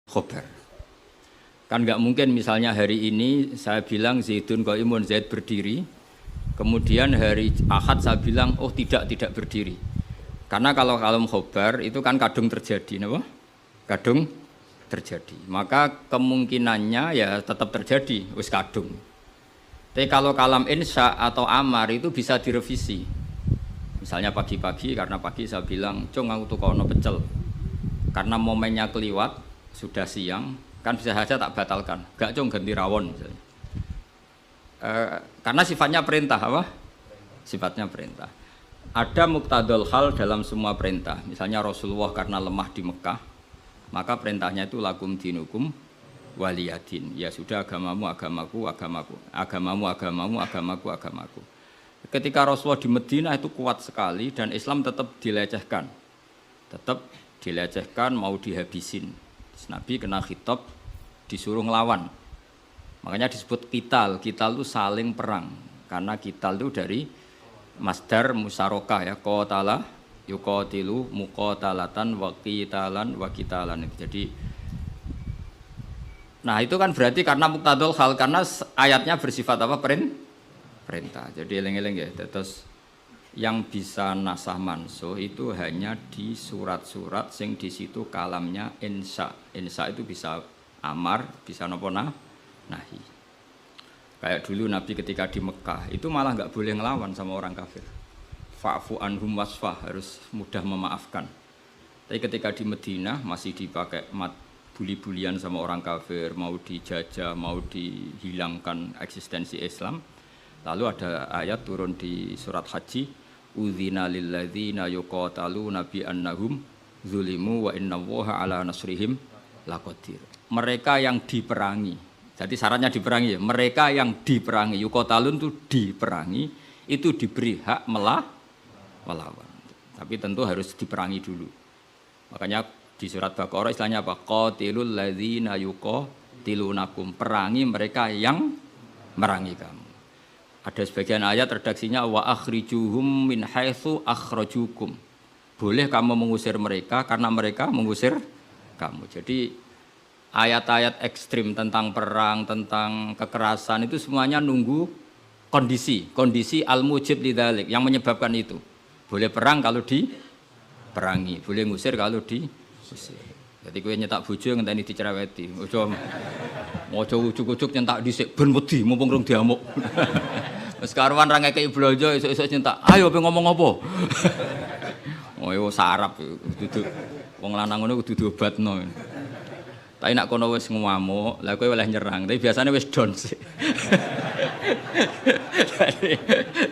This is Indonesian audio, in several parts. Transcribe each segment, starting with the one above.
khobar. Kan nggak mungkin misalnya hari ini saya bilang Zaidun qaimun, Zaid berdiri, kemudian hari Ahad saya bilang oh tidak berdiri. Karena kalau kalam khobar itu kan kadung terjadi, apa? Kadung terjadi. Maka kemungkinannya ya tetap terjadi, wis kadung. Tapi kalau kalam insya atau amar itu bisa direvisi. Misalnya pagi-pagi, karena pagi saya bilang, cung aku tuh kono pecel. Karena momennya keliwat, sudah siang, kan bisa saja tak batalkan. Gak cung ganti rawon misalnya. Karena sifatnya perintah apa? Sifatnya perintah. Ada muqtadul hal dalam semua perintah. Misalnya Rasulullah karena lemah di Mekah, maka perintahnya itu lakum dinukum waliyadin. Ya sudah agamamu agamaku, agamaku. Agamamu agamamu, agamaku agamaku. Ketika Rasulullah di Madinah itu kuat sekali dan Islam tetap dilecehkan. Tetap dilecehkan, mau dihabisin. Nabi kena khitab disuruh ngelawan. Makanya disebut kital. Kital itu saling perang. Karena kital itu dari masdar musarokah ya. Qatala yuqatilu muqatalatan wa qitalan wa qitalan. Jadi nah itu kan berarti karena muqtadul hal, karena ayatnya bersifat apa? Perintah. Jadi eling-eling ya. Terus yang bisa nasah mansuh itu hanya di surat-surat sing di situ kalamnya insya. Insya itu bisa amar, bisa nopo nahi. Kayak dulu Nabi ketika di Mekah itu malah nggak boleh ngelawan sama orang kafir. Fa'fu anhum wasfah, harus mudah memaafkan. Tapi ketika di Madinah masih dipakai buli-bulian sama orang kafir, mau dijajah, mau dihilangkan eksistensi Islam. Lalu ada ayat turun di surat Haji, udzina lilladzina yuqataluna bi annahum zulimu wa innallaha ala nasrihim laqadir. Mereka yang diperangi. Jadi syaratnya diperangi ya. Mereka yang diperangi, yuqatalun itu diperangi, itu diberi hak melawan. Tapi tentu harus diperangi dulu. Makanya di surat Baqarah istilahnya apa? Qatilul ladzina yuqatilunakum. Perangi mereka yang merangi kamu. Ada sebagian ayat redaksinya wa akhrijuhum min haitsu akhrajukum. Boleh kamu mengusir mereka karena mereka mengusir kamu. Jadi ayat-ayat ekstrim tentang perang, tentang kekerasan itu semuanya nunggu kondisi al-mujib lidzalik yang menyebabkan itu. Boleh perang kalau diperangi, boleh ngusir kalau diusir. Jadi kowe nyetak bojo ngenteni dicereweti. Ojo ujuk-ujuk nyentak dhisik ben wedi mumpung rung diamuk. Wis karuan ra ngekeki blonjo esuk-esuk nyentak. Ayo pe ngomong apa? Oh yo sarap dudu. Wong lanang ngono kudu diobatno. Tapi nek kono wis ngamuk, lah kowe oleh nyerang. Tapi biasane wis down sih.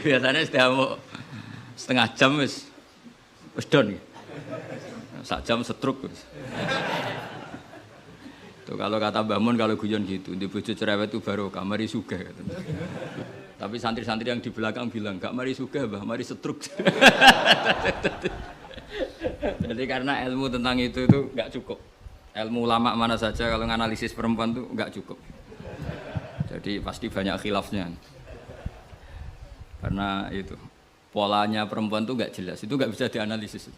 Biasane wis diamuk setengah jam wis down. Sak jam setruk. Tuh kalau kata Mbah Mun kalau guyon gitu, di bojo cerewet itu baru mari sugih. Tapi santri-santri yang di belakang bilang, "Enggak mari sugih, Mbah, mari setruk." Jadi karena ilmu tentang itu enggak cukup. Ilmu ulama mana saja kalau menganalisis perempuan itu enggak cukup. Jadi pasti banyak khilafnya. Karena itu polanya perempuan itu enggak jelas, itu enggak bisa dianalisis.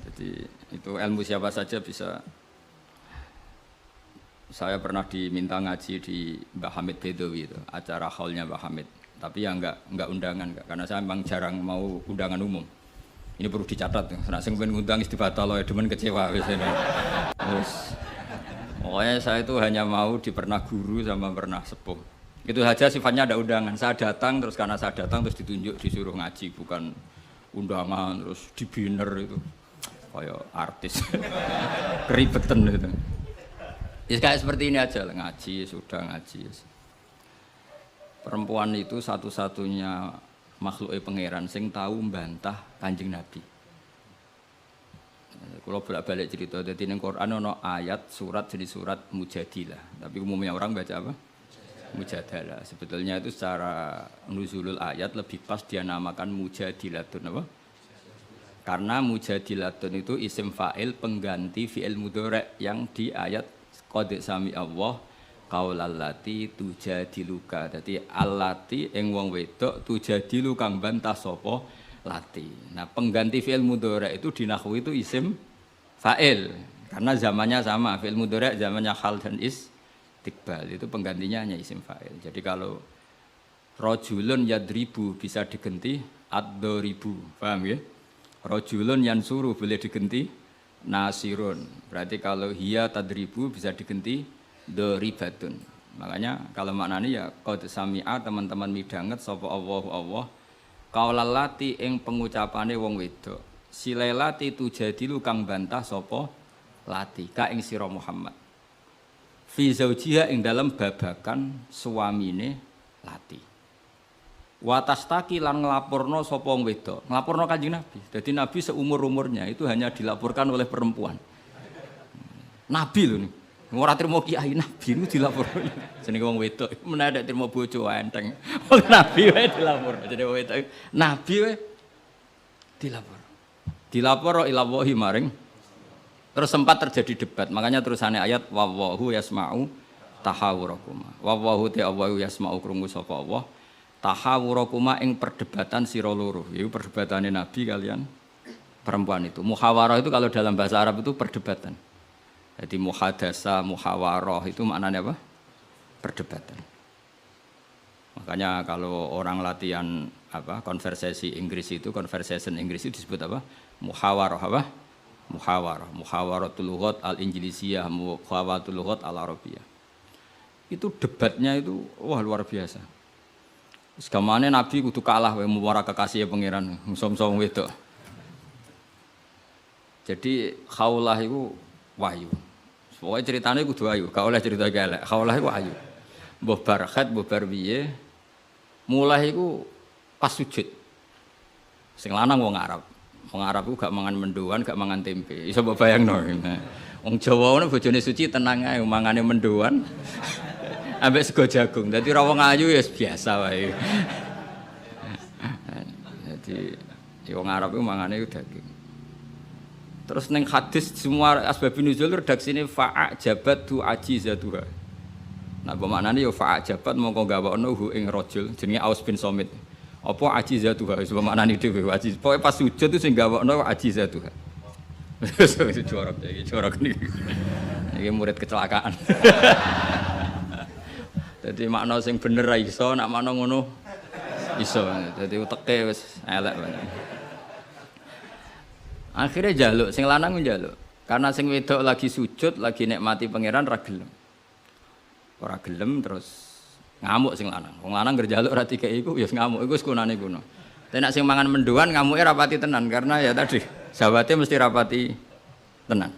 Jadi itu ilmu siapa saja bisa. Saya pernah diminta ngaji di Mbah Hamid Bedowi itu, acara haulnya Mbah Hamid. Tapi ya enggak undangan, karena saya memang jarang mau undangan umum. Ini perlu dicatat, nek sing pengen ngundang wis dibatal ya, demen kecewa wis ini. Terus pokoknya saya itu hanya mau pernah guru sama pernah sepuh. Itu saja sifatnya ada undangan. Saya datang terus karena saya datang terus ditunjuk disuruh ngaji, bukan undangan terus di banner itu. Kayak artis. Keribetan itu. Ya kayak seperti ini aja lah, ngaji sudah ngaji. Perempuan itu satu-satunya makhluk pangeran sing tahu membantah Kanjeng Nabi. Kalau bolak-balik cerita, jadi ning Quran ono ayat surat jadi surat Mujadilah. Tapi umumnya orang baca apa? Mujadalah. Sebetulnya itu secara nuzulul ayat lebih pas dia namakan Mujadilatun apa? Karena Mujadilatun itu isim fa'il pengganti fi'il mudhari' yang di ayat qad sami Allah qaulallati tujadiluka. Dadi allati ing wong wedok tujadilu kang bantah sapa lati. Nah, pengganti fi'il mudhari itu di nahwu itu isim fa'il. Karena zamannya sama, fi'il mudhari' zamannya hal dan istiqbal itu penggantinya hanya isim fa'il. Jadi kalau rajulun yadribu bisa diganti ad-daribu, paham ya? Rajulun yansuru boleh diganti nasirun. Berarti kalau hiya tadribu bisa diganti daribatun. Makanya kalau maknanya ya qad sami'a teman-teman midanget sapa Allahu Allah qaulal lati ing pengucapane wong wedok. Silelati tujadilu kang bantah sapa lati ka ing sira Muhammad. Fi zaujiha ing dalam babakan suamine lati. Wa tastaki lan nglaporno sapa wong wedok. Nglaporno Kanjeng Nabi. Jadi Nabi seumur-umurnya itu hanya dilaporkan oleh perempuan. Nabi lho nih. Ora trimo kiai Nabi niku dilaporno. Jenenge wong wedok menawa trimo bojo enteng. Wong Nabi wae dilaporno. Jadi wong wedok Nabi wae dilapor. Dilapor ila wahi maring. Terus sempat terjadi debat. Makanya terusannya ayat wallahu yasma'u tahawurakuma. Wallahu ta'awu yasma'u krungu sapa Allah. Tahawurakuma ing perdebatan sira loro. Iku perdebatane Nabi kalian perempuan itu. Muhawarah itu kalau dalam bahasa Arab itu perdebatan. Jadi muhadasa, muhawarah itu maknanya apa? Perdebatan. Makanya kalau orang latihan apa? Konversasi Inggris itu, conversation Inggris itu disebut apa? Muhawarah apa? Muhawarah. Muhawaratul lughat al-Injilisiyah, muhawaratul lughat al-Arabiyah. Itu debatnya itu wah luar biasa. Segamane Nabi kudu kalah wae muwara kekasih pangeran, som-som wedok. Jadi khaulah iku wahyu. Pokoke ceritane kudu wahyu, gak oleh cerita elek. Khaulah iku wahyu. Mbah Barkhat, mbah Barbiye mulai iku pas sujud. Sing lanang wong Arab. Wong Arab iku gak mangan mendoan, gak mangan tempe. Iso mbok bayangno. Wong Jawa ngono bojone suci tenang ae mangane mendoan. Ambek sego jagung. Dadi ra wong ayu ya biasa wae. Jadi wong Arab iku mangane daging. Terus ning hadis semua asbabun nuzul redaksine fa'a jabat tu ajizatuha. Nah, pemaknane ya fa'a jabat mongko gawakno hu ing rajul jenenge Aus bin Somit. Apa ajizatuha wis pemaknane dhewe ajiz. Pokoke pas sujud itu sing gawakno ajizatuha. Wis jorok iki, jorok niki. Iki murid kecelakaan. Jadi makna sing bener ra iso, nak makna ngono iso. Dadi uteke wis elek banget. Akhirnya njaluk, sing lanang njaluk. Karena sing wedok lagi sujud, lagi nikmati pangeran ra gelem. Ora gelem terus ngamuk sing lanang. Wong lanang ger njaluk ra dikeki iku ya ngamuk iku wis kunane kuno. Tapi nek sing mangan mendoan ngamuke rapati tenan karena ya tadi sahabate mesti rapati tenan.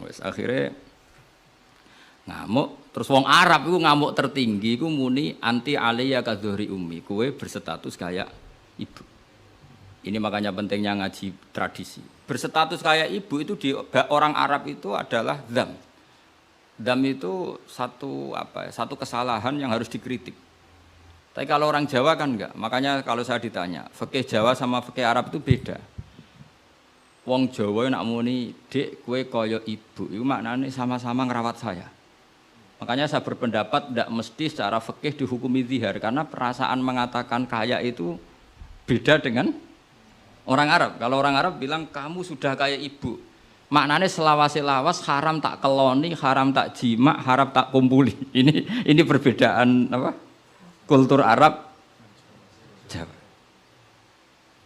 Wis akhirnya ngamuk. Terus wong Arab iku ngamuk tertinggi iku muni anti alayya kadzuhri ummi. Kowe berstatus kayak ibu. Ini makanya pentingnya ngaji tradisi. Berstatus kayak ibu itu di orang Arab itu adalah dzam. Dzam itu satu kesalahan yang harus dikritik. Tapi kalau orang Jawa kan enggak. Makanya kalau saya ditanya, fikih Jawa sama fikih Arab itu beda. Wong Jawa nak muni, "Dik, kowe kaya ibu." Itu maknanya sama-sama ngerawat saya. Makanya saya berpendapat tidak mesti secara fikih dihukumi zihar karena perasaan mengatakan kaya itu beda dengan orang Arab. Kalau orang Arab bilang kamu sudah kayak ibu. Maknanya selawas-lawas haram tak keloni, haram tak jima, haram tak kumpuli. Ini perbedaan apa? Kultur Arab Jawa.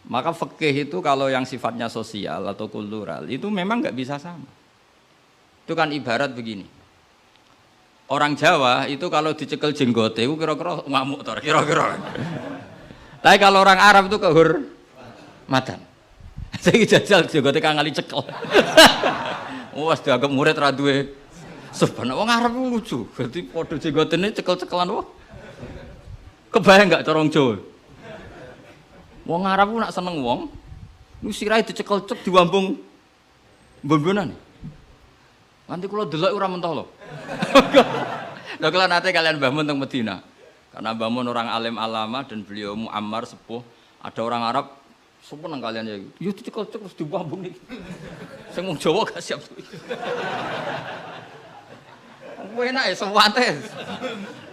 Maka fikih itu kalau yang sifatnya sosial atau kultural itu memang nggak bisa sama. Itu kan ibarat begini. Orang Jawa itu kalau dicekel jenggote itu kira-kira ngamuk tor, kira-kira. Tapi kalau orang Arab itu kehormatan. Saya jajal jenggote kang ngali cekel. Wes dianggap murid ra duwe sopan. Wong Arab lucu. Berarti padha jenggotene cekel-cekelan wah. Kebayang enggak cara wong Jawa? Wong Arab ku nak seneng wong, niku sirahe dicekel cek diwambung mbon-mbonan. Nanti kula delok ora mentah lho. Lha kula nate kalian Mbah Mun teng Medina. Karena Mbah Mun orang alim alama dan beliau muammar sepuh, ada orang Arab seneng kalian ya. Yo dicekel-cek terus diwambung niki. Sing wong Jawa gak siap. Kowe enak ya sewate.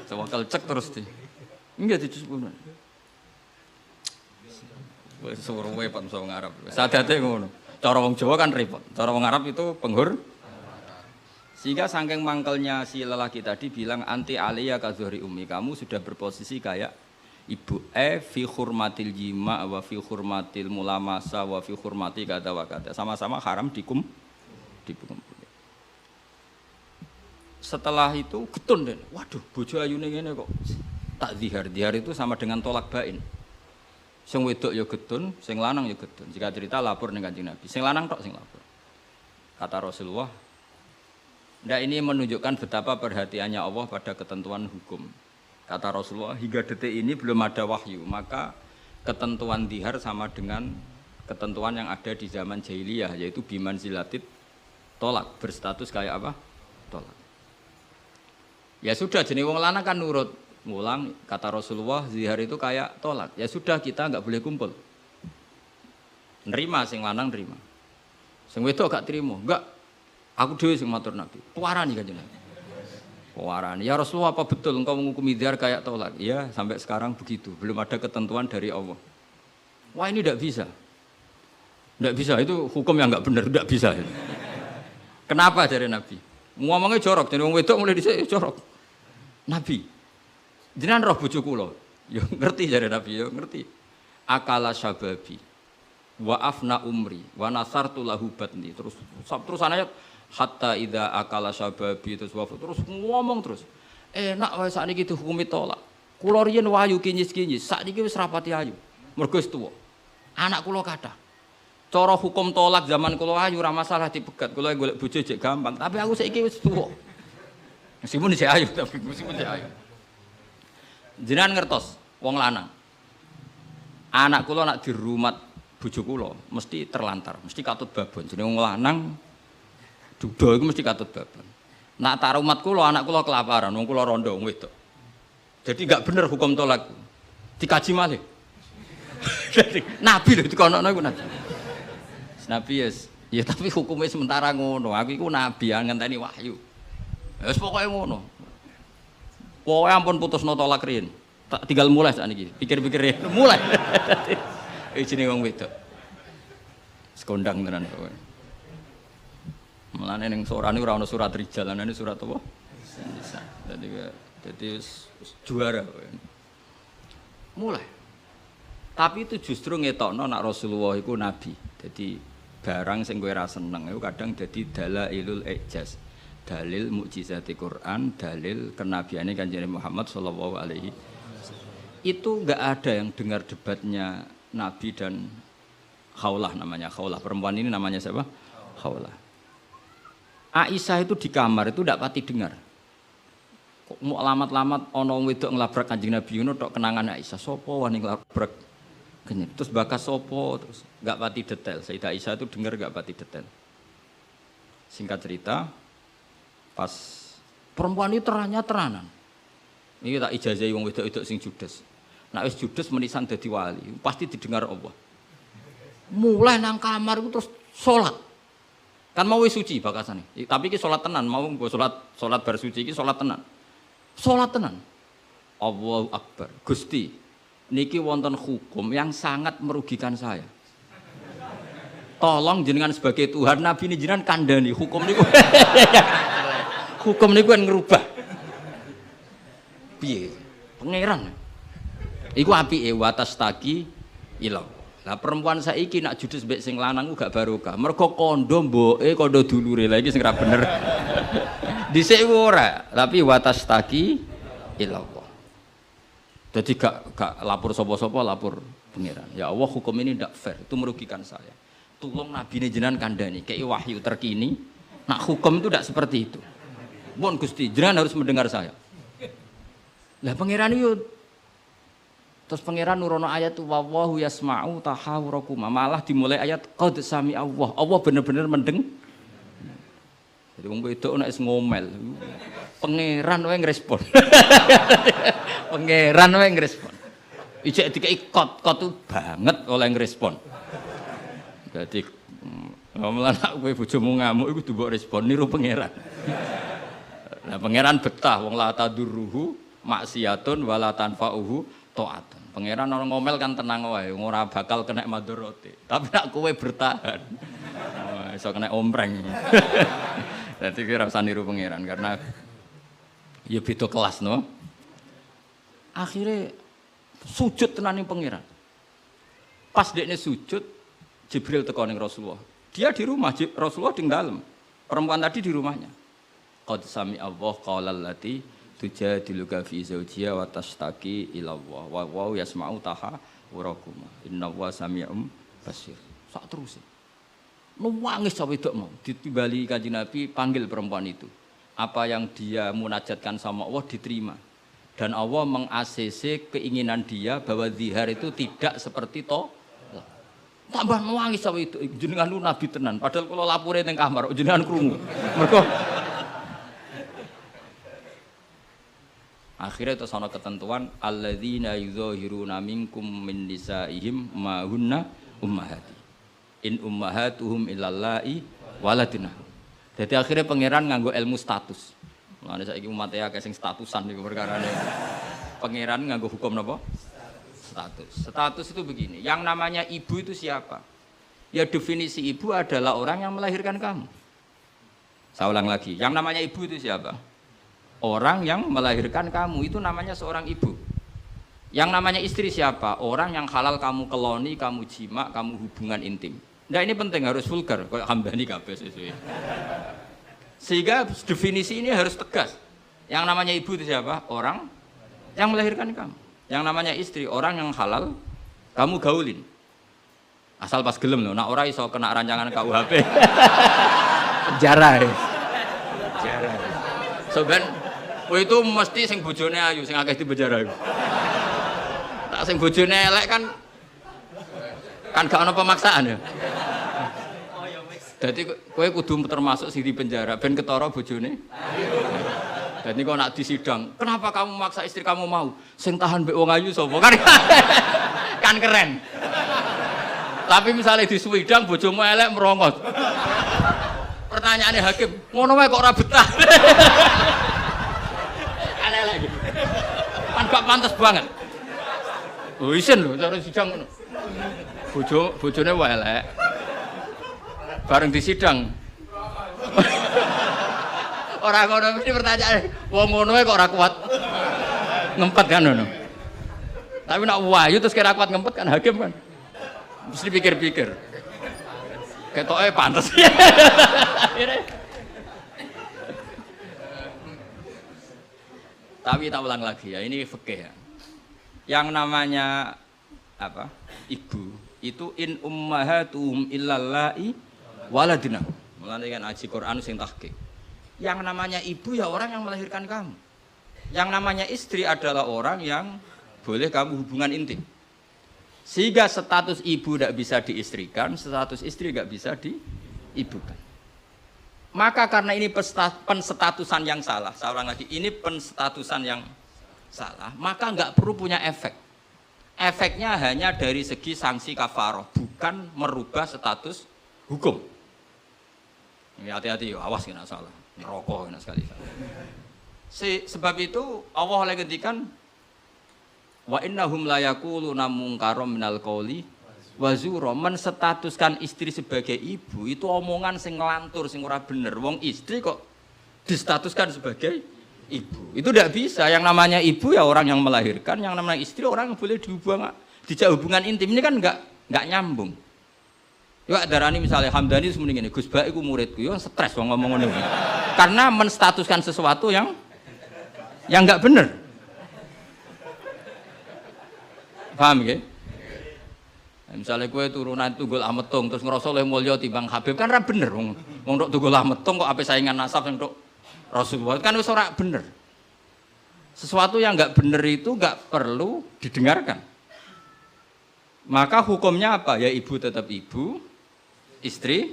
Sewakel cek terus di. Enggak dicucukan. Wis suruh wae Pak wong Arab. Sadate ngono. Cara wong Jawa kan repot. Cara wong Arab itu penghormatan. Sehingga saking mangkelnya si lelaki tadi bilang anti aliyah kazuhri ummi, kamu sudah berposisi kayak ibu. Fi hurmatil jima wa fi hurmatil mulamasa wa fi hurmati kata wa kata. Sama-sama haram dikumpul. Setelah itu getun deh. Waduh, bojo ayune ngene kok. Tak zihar. Zihar itu sama dengan tolak bain. Sing wedok ya getun, sing lanang ya getun. Jika cerita lapor ning Kanjeng Nabi. Sing lanang tok sing lapor. Kata Rasulullah, nah ini menunjukkan betapa perhatiannya Allah pada ketentuan hukum. Kata Rasulullah, hingga detik ini belum ada wahyu, maka ketentuan dihar sama dengan ketentuan yang ada di zaman jahiliyah, yaitu biman zilatit tolak, berstatus kayak apa? Tolak. Ya sudah, jenis wong lanang kan nurut. Ngulang, kata Rasulullah, zihar itu kayak tolak. Ya sudah, kita nggak boleh kumpul. Nerima, sing lanang nerima. Sing wedok gak terima, enggak. Aku dhewe sing matur Nabi. Puarani Kanjeng Nabi. Puarani. Ya Rasulullah, apa betul engkau menghukumi dzihar kayak tolak? Ya, sampai sekarang begitu. Belum ada ketentuan dari Allah. Wah, ini tidak bisa. Tidak bisa, itu hukum yang enggak benar, tidak bisa. Kenapa dari Nabi? Ngomongnya jorok, jadi wong wedok mulai dhisik jorok. Nabi. Jenengan roh bojo kula. Ya ngerti dari Nabi, ya ngerti. Akala syababi. Wa afna umri wa nasartu lahu batni, terus ayat hatta idza akala syababi, terus ngomong terus enak wae sakniki dihukumi tolak. Kula riyen wayu kinyis-kinyis, sakniki wis rapati ayu mergo wis tuwa. Anak kula kathah. Cara hukum tolak zaman kula ayu ora masalah dipegat, kula golek bojo jek gampang, tapi aku saiki wis tuwa. Meskipun isih ayu, tapi meskipun isih ayu. Jenengan ngertos wong lanang. Anak kula nak dirumat bojo kula mesti terlantar, mesti katut babon. Jenenge wong lanang duda iku mesti katut babon. Nak tak rumat kula, anak kula kelaparan, wong kula rondo wong wedok. Jadi enggak bener hukum tolak. Dikaji malih. Nabi lho dikono iku Nabi. Nabi ya tapi hukumnya sementara ngono. Aku iku nabi ngenteni wahyu. Wis pokoke ngono. Pokoke ampun putusno tolak riyen. Tak tinggal mulai sakniki. Pikir-pikir mulai. Jenenge wong wedok. Sekondang tenan kowe. Mulane ning sorane ora ana surat rijal, ana surat apa? Nisa. Dadi juara kowe. Mulai. Tapi itu justru ngetokno nek Rasulullah iku nabi. Jadi barang sing kowe ra seneng iku kadang dadi dalailul ijaz. Dalil mukjizati Quran, dalil kenabiane Kanjeng Muhammad sallallahu alaihi wasallam. Itu enggak ada yang dengar debatnya Nabi dan Khawlah, namanya Khawlah. Perempuan ini namanya siapa? Khawlah. Aisyah itu di kamar itu tidak pati dengar. Kok mau alamat-alamat ono wedok ngelabrak Kanjeng Nabi ngono tok kenangan Aisyah. Sopo wani ngelabrak Kanjeng. Terus bakas sopo terus enggak pati detail. Sayyidah Aisyah itu dengar enggak pati detail. Singkat cerita, pas perempuan itu teranan. Ini tak ijazahi wong wedok-wedok sing judes. Nek wis judes menisan dadi wali, pasti didengar Allah. Mulai nang kamar itu terus salat. Kan mau wis suci bakasane. Tapi iki salat tenan, mau nggo salat bar suci iki salat tenan. Salat tenan. Allahu Akbar. Gusti, niki wonten hukum yang sangat merugikan saya. Tolong jenengan sebagai Tuhan, Nabi ini jenengan kandhani hukum niku. Hukum niku kan ngerubah. Piye? Pangeran. Iku apike watas taki ilang. Lah perempuan saiki nak judes mbek sing lanang ku gak barokah. Mergo kondo mboke kondo dulure. Lah iki sing ra bener. Dhisik ora, tapi watas taki ilang. Jadi gak lapor sapa-sapa, lapor pangeran. Ya Allah, hukum ini ndak fair, itu merugikan saya. Tolong Nabi jenengan kandhani, kei wahyu terkini. Nak hukum itu ndak seperti itu. Mohon Gusti, jenengan harus mendengar saya. Lah pangeran itu terus pangeran nurono ayat wallahu yasma'u tahawurakum, malah dimulai ayat qad sami Allah. Allah bener-bener mendeng. Jadi wong wedok nek ngomel, pangeran wae ngrespon. Pangeran wae ngrespon. Ijek dikeki kot tuh banget oleh ngrespon. Jadi malah nek kowe bojomu ngamuk iku mbok respon niru pangeran. Nah pangeran betah wong la tadurruhu maksiatun wala tanfa'uhu ta'atun. Pangeran orang ngomel kan tenang wae, ora bakal kena madharate. Tapi nek kowe bertahan, iso kena ompreng. Dadi kira usah niru pangeran karena ya beda kelas no. Akhirnya sujud tenan ning pangeran. Pas dekne sujud, Jibril teko ning Rasulullah. Dia di rumah, Rasulullah di dalam. Perempuan tadi di rumahnya. Qad sami Allah qaulal lati tujadiluka fi zawjiha wa tashtaki ila Allah. Wa yasma'u tahawurakuma. Innallaha sami'um basir. Sak terus. Nangis sampai wedok mau ditimbali Kanjeng Nabi panggil perempuan itu. Apa yang dia munajatkan sama Allah diterima. Dan Allah meng-ACC keinginan dia bahwa zihar itu tidak seperti tolak. Tambah nangis sampai itu jenengan lu nabi tenan. Padahal kalau lapore ning kamar jenengan krungu. Mergo akhirnya itu sono ketentuan alladzina yuzahiruna minkum min nisaihim ma hunna ummahati. In ummahatuhum illallahi waladina. Jadi akhirnya pangeran nganggo ilmu status. Mulane saiki umat ya sing statusan niku perkarane. Pangeran nganggo hukum napa? Status. Status itu begini, yang namanya ibu itu siapa? Ya definisi ibu adalah orang yang melahirkan kamu. Saya ulang lagi, yang namanya ibu itu siapa? Orang yang melahirkan kamu itu namanya seorang ibu. Yang namanya istri siapa? Orang yang halal kamu keloni, kamu jima, kamu hubungan intim. Nah ini penting, harus vulgar, kayak hambani kabeh sesuai. Sehingga definisi ini harus tegas. Yang namanya ibu itu siapa? Orang yang melahirkan kamu. Yang namanya istri, orang yang halal kamu gaulin. Asal pas gelem loh, nak ora iso kena rancangan KUHP. Penjara. Penjara. So ben itu mesti sing bojone ayu, sing akeh di penjara iku. Tak sing bojone elek kan gak ono pemaksaan ya. Jadi kowe kudu termasuk sing di penjara ben ketara bojone. Dan ini kok nak disidang, kenapa kamu maksa istri kamu mau? Sing tahan mbek wong ayu sapa? Kan keren. Tapi misalnya di sidang bojomu elek merongot. Pertanyaannya hakim, ngono wae kok ora betah. Kan elek iki. Kan gak pantes banget. Oh isin lho cara sidang ngono. Bojone wae elek. Bareng di sidang. Orang ngono mesti pertanyaan, wong ngono kok ora kuat ngempet kan ngono. Tapi nak wayu terus kira kuat ngempet kan hakim kan. Mesti pikir-pikir. Ketoke pantes. Tapi tak ulang lagi ya, ini fikih ya. Yang namanya apa? Ibu itu in ummahatuhum illallahi waladina. Mulane kan aji Quran sing tahqiq. Yang namanya ibu ya orang yang melahirkan kamu. Yang namanya istri adalah orang yang boleh kamu hubungan intim. Sehingga status ibu tidak bisa diistrikan, status istri tidak bisa diibukan. Maka karena ini penstatusan yang salah, saya ulang lagi, ini penstatusan yang salah, maka nggak perlu punya efek. Efeknya hanya dari segi sanksi kafaroh, bukan merubah status hukum. Ini hati-hati, awas kena salah. Neraka enak sekali. Sebab itu Allah oleh ngendikan wa innahum la yaquluna munkaram minal qauli wa zura, menstatuskan istri sebagai ibu itu omongan sing ngelantur sing ora bener. Wong istri kok distatuskan sebagai ibu. Itu tidak bisa. Yang namanya ibu ya orang yang melahirkan, yang namanya istri orang yang boleh dijak hubungan intim. Ini kan enggak nyambung. Ya darani misalnya Hamdani semuanya ini Gus Bak iku muridku yo stres wong ngomong ngono. Karena menstatuskan sesuatu yang enggak bener. Paham nggih? Misalnya kue turunan Tunggul Ametung terus ngerasa oleh mulya timbang Habib kan ora bener wong tok Tunggul Ametung kok ape saingan nasab sing tok Rasulullah kan wis ora bener. Sesuatu yang enggak bener itu enggak perlu didengarkan. Maka hukumnya apa? Ya ibu tetap ibu, istri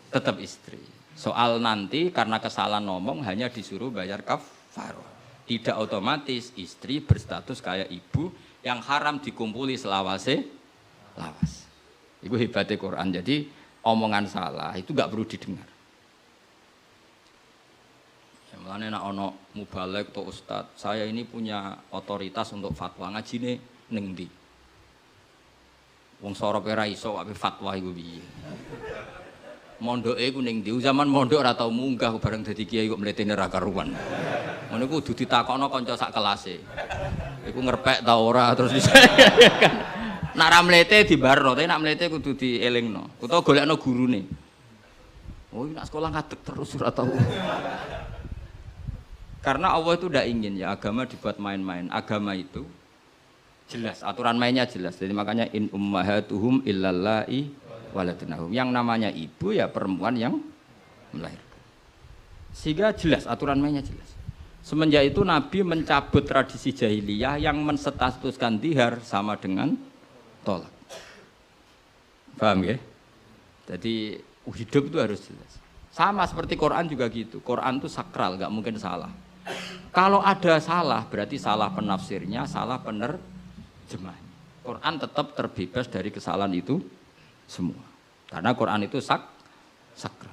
tetap istri. Soal nanti karena kesalahan ngomong hanya disuruh bayar kafarah. Tidak otomatis istri berstatus kayak ibu yang haram dikumpuli selawase lawas. Itu hebatnya Quran. Jadi omongan salah itu nggak perlu didengar. Mulane nek ana mubalek atau ustad, saya ini punya otoritas untuk fatwa ngajine ning ndi. Wong sorop ora iso ape fatwa iku piye. Mondoke iku ning ndi? Zaman mondok ora tau munggah bareng dadi kiai kok mletene ra karuan. Ngono iku kudu ditakokno kanca sak kelase. Iku ngerpek ta ora terus kan. Nek ra mlete dibarno, tapi nek mlete kudu dielingno. Utawa golekno gurune. Oh, nek sekolah ngadeg terus ora tau. Karena Allah itu tidak ingin ya agama dibuat main-main. Agama itu jelas, aturan mainnya jelas. Jadi makanya in ummahatuhum illallai waladunahum. Yang namanya ibu ya perempuan yang melahirkan. Sehingga jelas, aturan mainnya jelas. Semenjak itu Nabi mencabut tradisi jahiliyah yang menstatuskan dihar sama dengan tolak. Paham ya? Jadi hidup itu harus jelas. Sama seperti Quran juga gitu. Quran itu sakral, nggak mungkin salah. Kalau ada salah, berarti salah penafsirnya, salah penerjemahnya. Quran tetap terbebas dari kesalahan itu semua. Karena Quran itu sakral.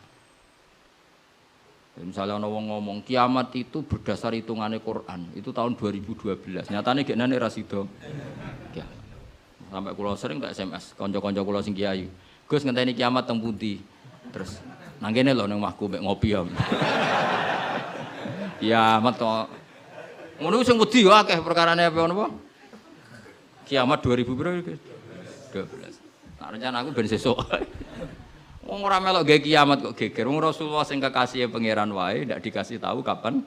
Misalnya orang ngomong kiamat itu berdasar hitungannya Quran, itu tahun 2012. Nyatanya gak nane rasido. Sampai kulo sering tak SMS, konco-konco kulo sing kiai. Gus ngenteni kiamat teng pundi. Terus nang kene lho nang omahku mek ngopi ya. Kiamat to. Ngono sing wedi yo akeh perkarane apa napa? Kiamat 2000 piro iki? 12. Nah, rencana aku ben sesuk. Wong ora melok gawe kiamat kok geger. Wong Rasulullah sing kekasih pangeran wae ndak dikasih tahu kapan.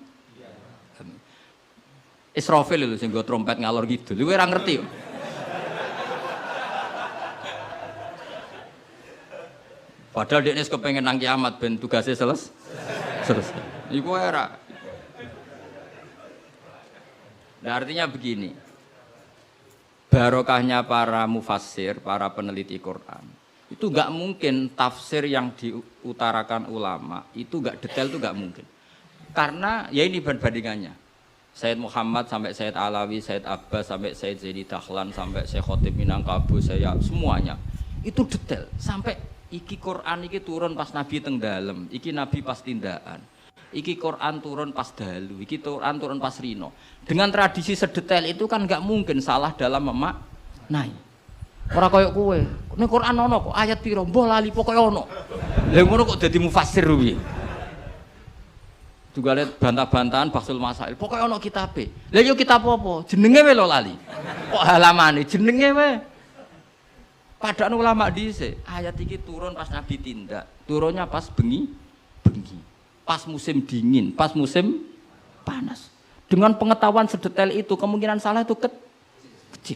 Israfil lho sing nggo trompet ngalor kidul. Kowe ora ngerti kok. Padahal dia ini kepengen nang kiamat ben tugasnya selesai. Iku era. Nah, artinya begini. Barokahnya para mufassir, para peneliti Quran. Itu enggak mungkin tafsir yang diutarakan ulama itu enggak detail, itu enggak mungkin. Karena ya ini perbandingannya. Sayyid Muhammad sampai Sayyid Alawi, Sayyid Abbas sampai Sayyid Zaini Dahlan sampai Syekh Khotib Minangkabau, saya semuanya itu detail sampai iki Quran iki turun pas Nabi teng dalem, iki Nabi pas tindakan. Iki Quran turun pas dalu, iki Quran turun pas rino. Dengan tradisi sedetail itu kan enggak mungkin salah dalam memaknai. Ora koyo kowe. Ning Quran ono kok ayat piro, mbah lali pokoke ono. Lha ngono kok dadi mufassir piye? Juga lihat bantah-bantahan Basul Masail. Pokoke ono kitabe. Lha yo kitab apa? Jenenge wae lho lali. Kok halamane jenenge wae. Padahal ulama dhisik, ayat iki turun pas Nabi tindak. Turunnya pas bengi. Pas musim dingin, pas musim panas. Dengan pengetahuan sedetail itu, kemungkinan salah itu kecil.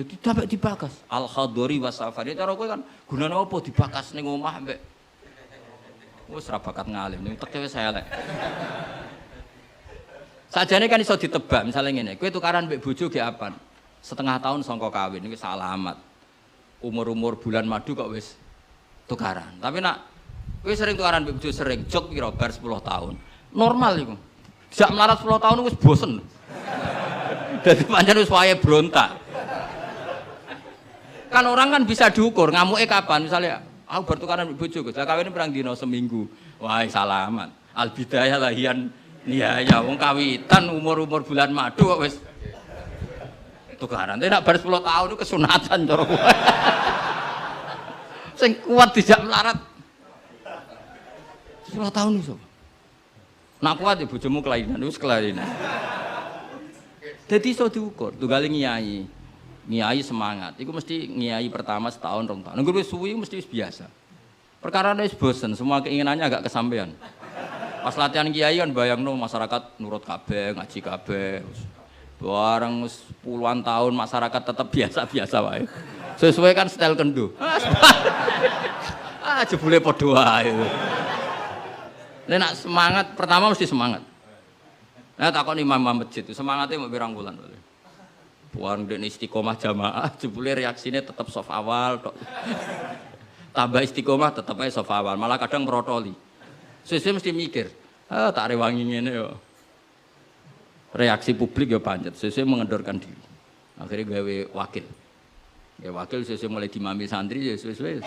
Jadi sampai dibakas. Al-Khadori wa Safari. Cara kowe kan gunane apa dibakas ning omah mbek. Wis ra bakat ngalim, ning teke wis elek. Sajane kan iso ditebak, misalnya ngene, kowe tukaran mbek bojo ge apan? Setengah tahun sangka kawin iki salamat. Umur-umur bulan madu kok wis tukaran. Tapi nak kowe sering tukaran mbek bojo sering jok piro bar 10 tahun. Normal iku. Jak melarat 10 tahun wis bosen. Dadi pancen wis wayahe brontak. Kan orang kan bisa diukur ngamuke kapan misalnya aku bertukaran mbek bojo Gus. Lah kawin perang dina seminggu. Wah, salamat. Al bidayah lahian ya wong kawitan umur-umur bulan madu kok wis tukaran. Tapi nak bar 10 tahun itu kesunatan cara kowe. Sing kuat dijak melarat 10 tahun iso. Nak kuat ya bojomu kelainan, wis kelainan. Dadi iso diukur, tunggale nyai. Nyai semangat. Iku mesti nyai pertama setahun, 2 tahun. Nunggu wis suwi mesti wis biasa. Perkara wis bosen, semua keinginannya agak kesampaian. Pas latihan kiai kan bayangno masyarakat nurut kabeh, ngaji kabeh. Bareng puluhan tahun masyarakat tetap biasa-biasa wae. Sesuai kan style kendo. Jebule padha wae. Nek semangat pertama mesti semangat. Nah takon imam masjid itu semangatnya mau pirang bulan. Buang dene istiqomah jamaah, jebule reaksine tetap soft awal tok. Tambah istiqomah tetep ae soft awal, malah kadang merotoli. Sesuk mesti mikir, tak rewangi ngene yo. Reaksi publik ya pancet, sesuk mengendorkan diri. Akhirnya gawe wakil. Ya wakil sesuk mulai dimami santri ya sesuai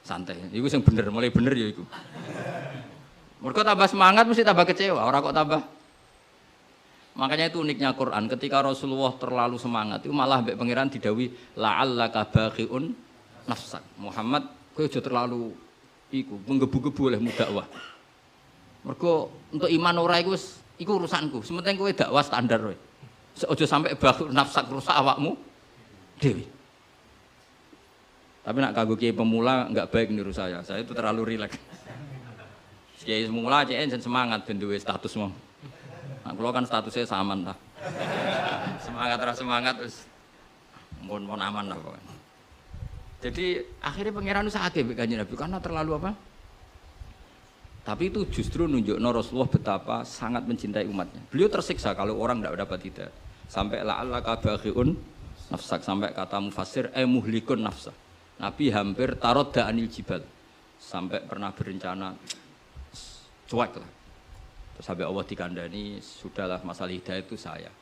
santai. Iku sing bener, mulai bener ya iku. Mergo tambah semangat mesti tambah kecewa, ora kok tambah. Makanya itu uniknya Quran, ketika Rasulullah terlalu semangat itu malah mbek pangeran didhawuhi la'allaka baqiun nafsak. Muhammad kowe aja terlalu iku menggebu-gebu oleh dakwah. Mergo untuk iman ora iku wis iku urusanku. Sementing kowe dakwah standar wae. Aja sampai bakhul nafsak rusak awakmu dhewe. Tapi nak kanggo kiai pemula enggak baik niru saya. Saya itu terlalu rileks. Kiai pemula cek semangat ben duwe status mau. Nah, kula kan statusnya saman ta. Semangat terus mun aman lah pokoknya. Jadi akhirnya pangeran sakit Kanjeng Nabi karena terlalu apa? Tapi itu justru nunjukno Rasulullah betapa sangat mencintai umatnya. Beliau tersiksa kalau orang tidak dapat hidayah. Sampai la'allaka baghiun nafsak, sampai kata mufassir muhlikun nafsa. Nabi hampir tarodda anil jibal. Sampai pernah berencana cuek lah. Terus sampai Allah dikandani, sudahlah masalah hidayah itu saya.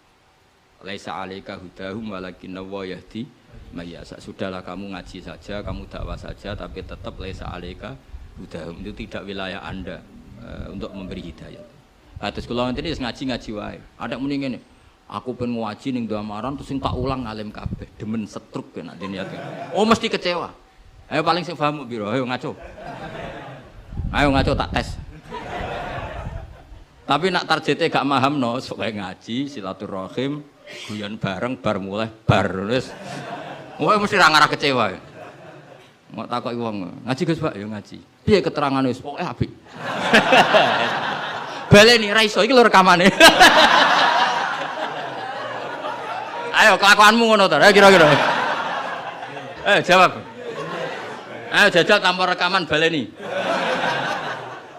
Laisa 'alaika hudahum walakinna wa yahdi mayasa. Sudahlah kamu ngaji saja, kamu dakwah saja, tapi tetap laisa 'alaika hudahum, itu tidak wilayah Anda untuk memberi hidayah. Terus kalau nanti ngaji wae. Ada muni ngene. Aku pengen ngaji ning Damaran terus sing tak ulang ngalim kabeh, demen setruk ben nek niat. Oh mesti kecewa. Ayo paling sing paham piro? Ayo ngaco. Ayo ngaco tak tes. Tapi nak targete gak mahamno, sok ngaji silaturahim, guyon bareng bar mulai bar wis. Kowe mesti ra ngarah kecewa. Mau takoki wong, ngaji Gus Pak, ya ngaji. Piye keterangane wis pokoke apik. Baleni ra iso iki lho rekamane. Ayo kelakuanmu ngono to, kira-kira. Jawab. Ayo jajal tanpa rekaman baleni.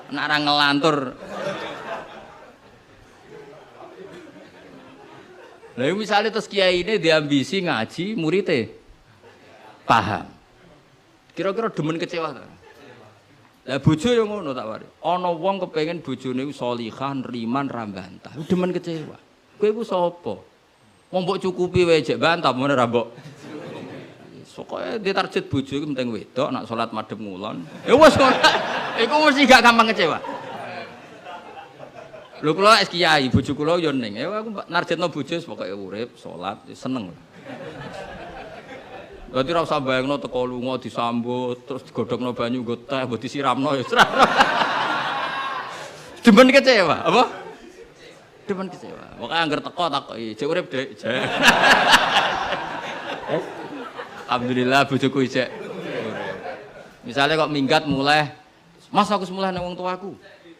Nek ra ngelantur. Lah misalnya terus kiai ini diambisi ngaji muridnya paham. Kira-kira demen kecewa ta? Lah bojo yo ngono tak wari. Ana wong kepengin bojone sholihah, riman, ra bantah. Demen kecewa. Kowe iku sapa? Wong mbok cukupi wae jek bantah men ra mbok. Pokoke ditarget bojo iku penting wedok nak salat madhep ngulon. Ya wis ngono. Iku mesti gak gampang kecewa. Lho kula es kiai, bojo kula yo ning. Ya aku narjetno bojo pokoke urip, salat, seneng. Berarti ora usah bayangno teko lunga disambut, terus digodhogno banyu nggo teh, mbok disiramno ya. Demen kecewa, apa? Demen kecewa. Pokoke angger teko takoki, jek urip, Dik. Alhamdulillah bojoku isek urip. Misale kok minggat mulai, Mas aku semulai nang wong tuaku.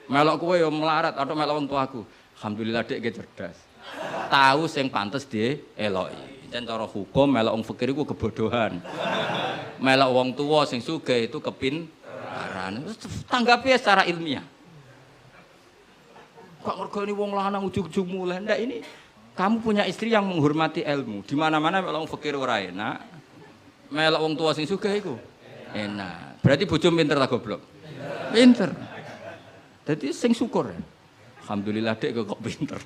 Melok kowe ya melarat atau melok wong tuaku. Alhamdulillah Dik ge cerdas. Tahu sing pantes dieloki. Jan cara hukum melok wong fakir iku kebodohan. Melok wong tua sing sugih itu kepintaran. Tanggapi secara ilmiah. Kok ngergoni wong lanang ujug-ujug mulai. Ndak ini kamu punya istri yang menghormati ilmu. Di mana-mana melok wong fakir ora enak. Melok wong tua sing sugih iku enak. Berarti bojo pinter ta goblok? Pinter. Jadi sing syukur. Alhamdulillah Dek kok pinter.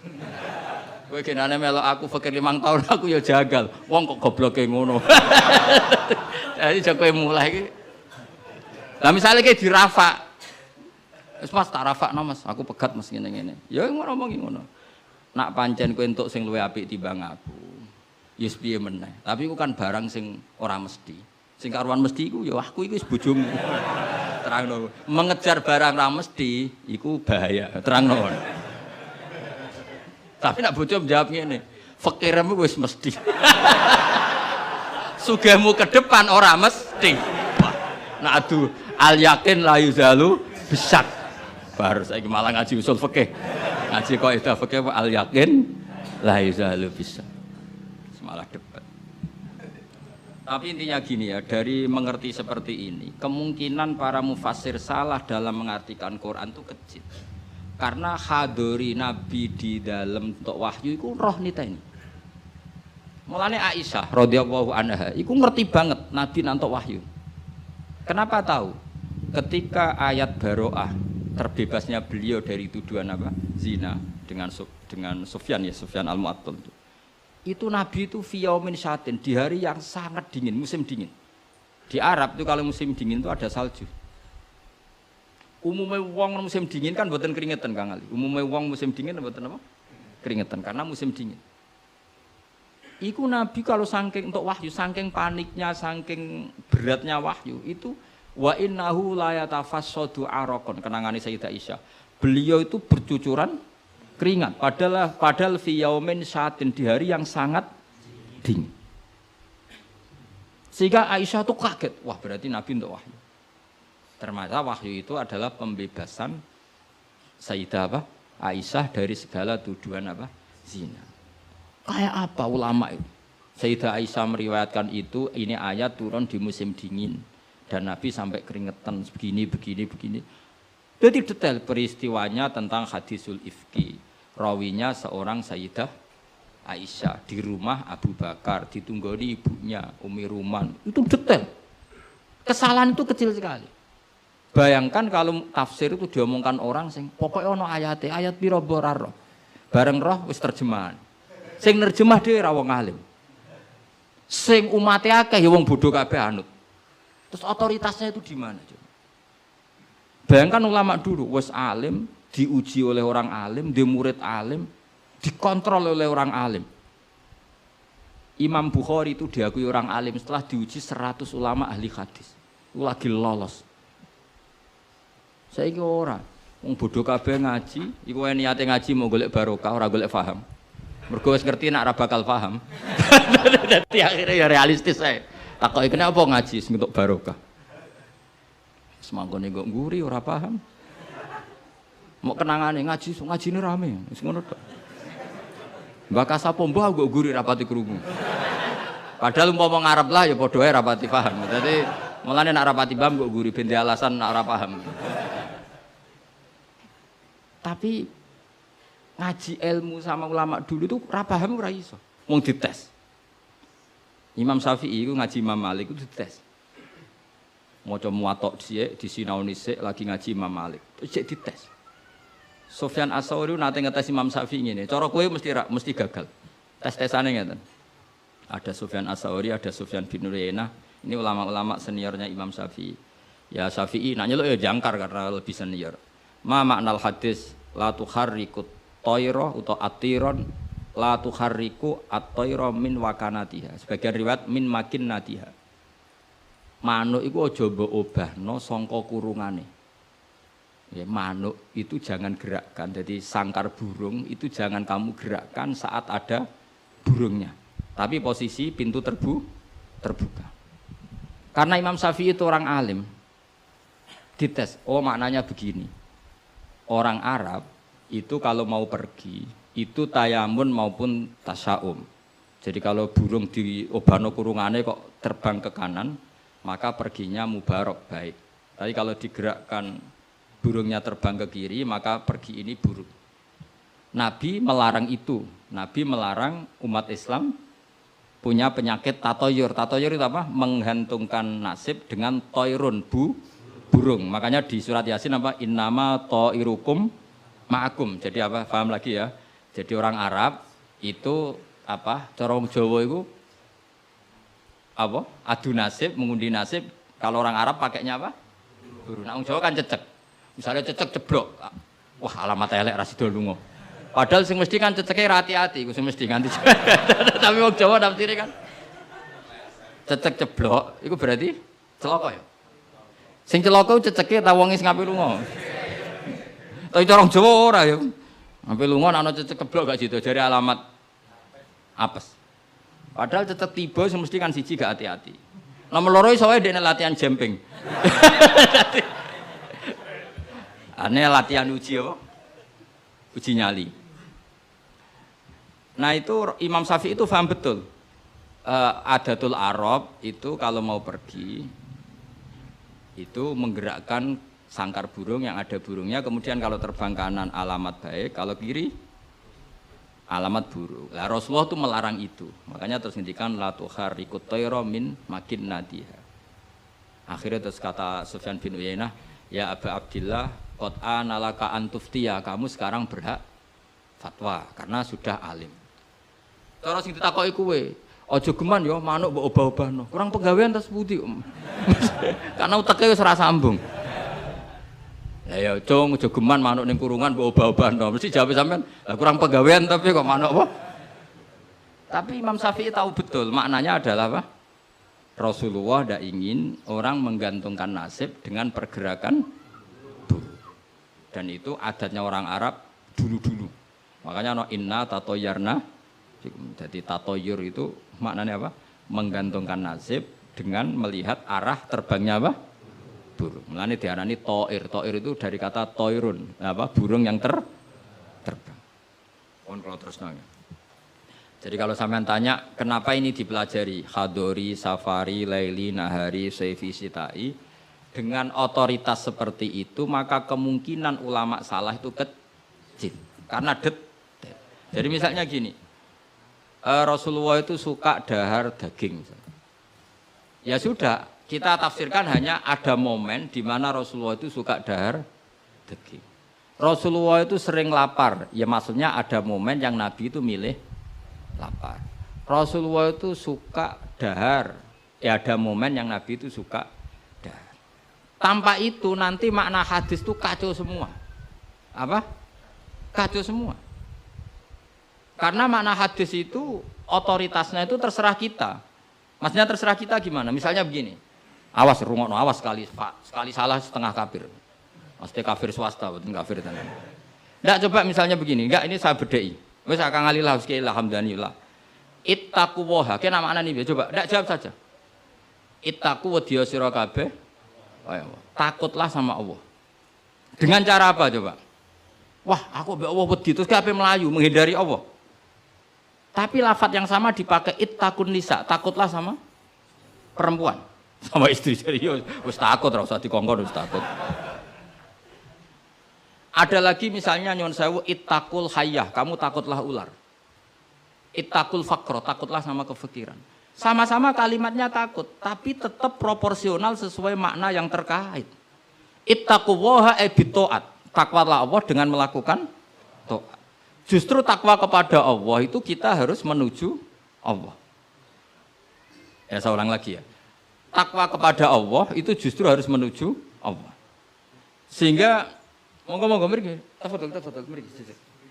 Kowe genane melok aku fakir 5 tahun aku ya jagal. Wong kok gobloke ngono. Jadi jek kowe mulai iki. Lah misale ki dirafak. Wis Mas tak rafakno Mas, aku pegat Mas ngene-ngene. Ya ngomongi ngono. Nak pancen kowe entuk sing luwih apik timbang aku. Ya piye meneh. Tapi iku kan barang sing ora mesti. Sing karuan mesti iku ya aku iki wis bojomu. Terangno. Mengejar barang ra mesti iku bahaya. Terangno. Tapi nak bojo menjawab ngene, fakirmu wis mesti. Sugihmu ke depan ora mesti. Nak adu al yakin la yuzalu bisak. Baru saiki malah ngaji usul fikih. Ngaji kaidah fikih al yakin la yuzalu bisak. Malah debat. Tapi intinya gini ya, dari mengerti seperti ini, kemungkinan para mufassir salah dalam mengartikan Quran itu kecil. Karena hadori Nabi di dalam untuk wahyu itu roh nita ini. Mulane Aisyah radhiyallahu anha, itu ngerti banget Nabi nantok wahyu. Kenapa tahu? Ketika ayat Baro'ah terbebasnya beliau dari tuduhan apa? Zina dengan Sufyan ya, Sufyan al-Mu'attal itu Nabi itu fiyaumin syatin di hari yang sangat dingin, musim dingin. Di Arab itu kalau musim dingin itu ada salju. Umumnya wong musim dingin kan mboten keringetan Kang Ali. Umumnya wong musim dingin mboten apa? Keringetan karena musim dingin. Iku Nabi kalau saking untuk wahyu, saking paniknya, saking beratnya wahyu itu Wa innahu la yatafassadu araqon, kenangane Sayyidah Aisyah. Beliau itu bercucuran keringat padahal fi yaumin syatin, di hari yang sangat dingin. Sehingga Aisyah tuh kaget, wah berarti Nabi untuk wahyu. Ternyata wahyu itu adalah pembebasan Sayyidah Aisyah dari segala tuduhan zina. Kayak apa ulama itu? Sayyidah Aisyah meriwayatkan itu, ini ayat turun di musim dingin dan Nabi sampai keringetan begini. Jadi detail peristiwanya tentang hadisul ifki. Rawinya seorang Sayyidah Aisyah di rumah Abu Bakar, ditunggoni ibunya Umi Ruman. Itu detail. Kesalahan itu kecil sekali. Bayangkan kalau tafsir itu diomongkan orang sing pokoknya ono ayat piro boraro. Bareng roh wis terjemahan. Sing nerjemah dhewe ra wong alim. Sing umate akeh ya wong bodoh kabeh anut. Terus otoritasnya itu di mana? Bayangkan ulama dulu wis alim, diuji oleh orang alim, dia murid alim, dikontrol oleh orang alim. Imam Bukhari itu diakui orang alim setelah diuji 100 ulama ahli hadis. Itu lagi lolos. Saiki ora, wong bodoh kabeh ngaji, iku niate ngaji mau golek barokah, ora golek paham. Mergo wis ngerti nek ora bakal paham. Dadi akhirnya ya realistis ae. Takoki kenapa ngaji sing entuk barokah. Semangkone kok nguri ora paham. Mau kenangane ngajine rame, wis ngono tok. Mbak Kasapo mbah kok nguri rapati krungu. Padahal umpama ngarep lah ya padha ae rapati paham. Dadi mulane nek rapati paham kok nguri ben alasan nek ora paham. Tapi ngaji ilmu sama ulama dulu itu ora paham ora iso. Wong dites. Imam Syafi'i iku ngaji Imam Malik itu dites. Maca muwatok sik, disinaoni sik lagi ngaji Imam Malik. Terus dites. Sufyan Ats-Tsauri nate ngetes Imam Syafi'i ngene. Cara kowe mesti gagal. Tes-tesane ngeten. Ada Sufyan Ats-Tsauri, ada Sufyan bin Uyainah. Ini ulama-ulama seniornya Imam Syafi'i. Ya Syafi'i nak nyeluk ya jangkar karena lebih senior. Ma maknal hadis la tuharrikut tayra utawa atiron la tuharriku at-tayra min wakanatiha. Sebagian riwayat min makinnatiha. Manuk iku aja mbok obahno sangka kurungane. Ya, manuk itu jangan gerakkan. Jadi sangkar burung itu jangan kamu gerakkan saat ada burungnya. Tapi posisi pintu terbuka. Karena Imam Syafi'i itu orang alim. Dites, oh maknanya begini. Orang Arab itu kalau mau pergi itu tayamun maupun tasya'um. Jadi kalau burung di obano kurungane kok terbang ke kanan, maka perginya mubarak baik. Tapi kalau digerakkan burungnya terbang ke kiri, maka pergi ini buruk. Nabi melarang itu. Nabi melarang umat Islam punya penyakit tatoyur. Tatoyur itu apa? Menggantungkan nasib dengan toirun, burung. Makanya di surat Yasin apa? Innama toirukum ma'akum. Jadi apa? Paham lagi ya? Jadi orang Arab itu apa? Cara wong Jawa itu apa? Adu nasib, mengundi nasib. Kalau orang Arab pakainya apa? Burung. Nah, wong Jawa kan cecek. Misalnya cecek ceblok. Wah, alamat elek ra sida lunga. Padahal sing mesti kan ceceke hati-hati, iku sing mesti nganti. Tapi wong Jawa nafsire kan cecek ceblok, iku berarti celaka ya. Sing celaka ceceke ta wong sing ngape lunga. Tapi cara wong Jawa ora ya. Ngape lunga ana cecek ceblok gak sida jare alamat apes. Padahal cecek tiba sing mesti kan siji gak hati-hati. Nomor loro iso wae dene latihan jumping. Ane latihan uji apa? Uji nyali. Nah itu Imam Syafi'i itu paham betul. Adatul Arab itu kalau mau pergi itu menggerakkan sangkar burung yang ada burungnya. Kemudian kalau terbang kanan alamat baik, kalau kiri alamat buruk. Lah Rasulullah itu melarang itu. Makanya terus ngendikan la tuharrikut tayra min makinnatiha. Akhirnya terus kata Sufyan bin Uyainah, ya Aba Abdillah qad analaka antuftiya, kamu sekarang berhak fatwa karena sudah alim. Cara sing ditakoki kowe, aja geman ya manuk mbok obah-obahno. Kurang penggawean tas pundi. Karena uteke wis ora sambung. Lah ya cung aja geman manuk ning kurungan mbok obah-obahno. Mesti jawab sampean, lah kurang penggawean tapi kok manuk apa? Tapi Imam Syafi'i tahu betul maknanya adalah apa? Rasulullah tidak ingin orang menggantungkan nasib dengan pergerakan burung. Dan itu adatnya orang Arab dulu-dulu. Makanya no inna tatoyarna. Jadi tatoyur itu maknanya apa? Menggantungkan nasib dengan melihat arah terbangnya apa? Burung. Mulane diarani toir. Toir itu dari kata toirun, apa? Burung yang terbang. Kalau terus nanya. Jadi kalau sampean tanya kenapa ini dipelajari hadori, safari, laili, nahari, saifi, sitai dengan otoritas seperti itu maka kemungkinan ulama salah itu kecil karena detail. Jadi misalnya gini, Rasulullah itu suka dahar daging. Ya sudah, kita tafsirkan hanya ada momen di mana Rasulullah itu suka dahar daging. Rasulullah itu sering lapar, ya maksudnya ada momen yang Nabi itu milih lapar. Rasulullah itu suka dahar. Ya ada momen yang Nabi itu suka dahar. Tanpa itu nanti makna hadis itu kacau semua. Apa? Kacau semua. Karena makna hadis itu otoritasnya itu terserah kita. Maksudnya terserah kita gimana? Misalnya begini. Awas rungokno, awas sekali salah setengah kafir. Mesti kafir swasta, bukan kafir tenan. Enggak coba misalnya begini, enggak ini saya bedai. Wes akang alillah sekila alhamdulillah. Ittaqu waha, ki namane iki coba ndak jawab saja. Ittaqu wedya sira kabeh. Takutlah sama Allah. Dengan cara apa coba? Wah, aku mbek Allah wedi terus kabeh melayu menghindari Allah. Tapi lafaz yang sama dipakai ittaqun nisa, takutlah sama perempuan, sama istri. Serius, wis takut ora usah dikongkon wis takut. Ada lagi misalnya nyuwun sewu ittaqul hayyah, kamu takutlah ular. Ittaqul faqra, takutlah sama kefikiran. Sama-sama kalimatnya takut, tapi tetap proporsional sesuai makna yang terkait. Ittaqullaha bitaat, takwalah Allah dengan melakukan taat. Justru takwa kepada Allah itu kita harus menuju Allah. Ya saya ulang lagi ya. Takwa kepada Allah itu justru harus menuju Allah. Sehingga monggo mriki, tafadhol mriki.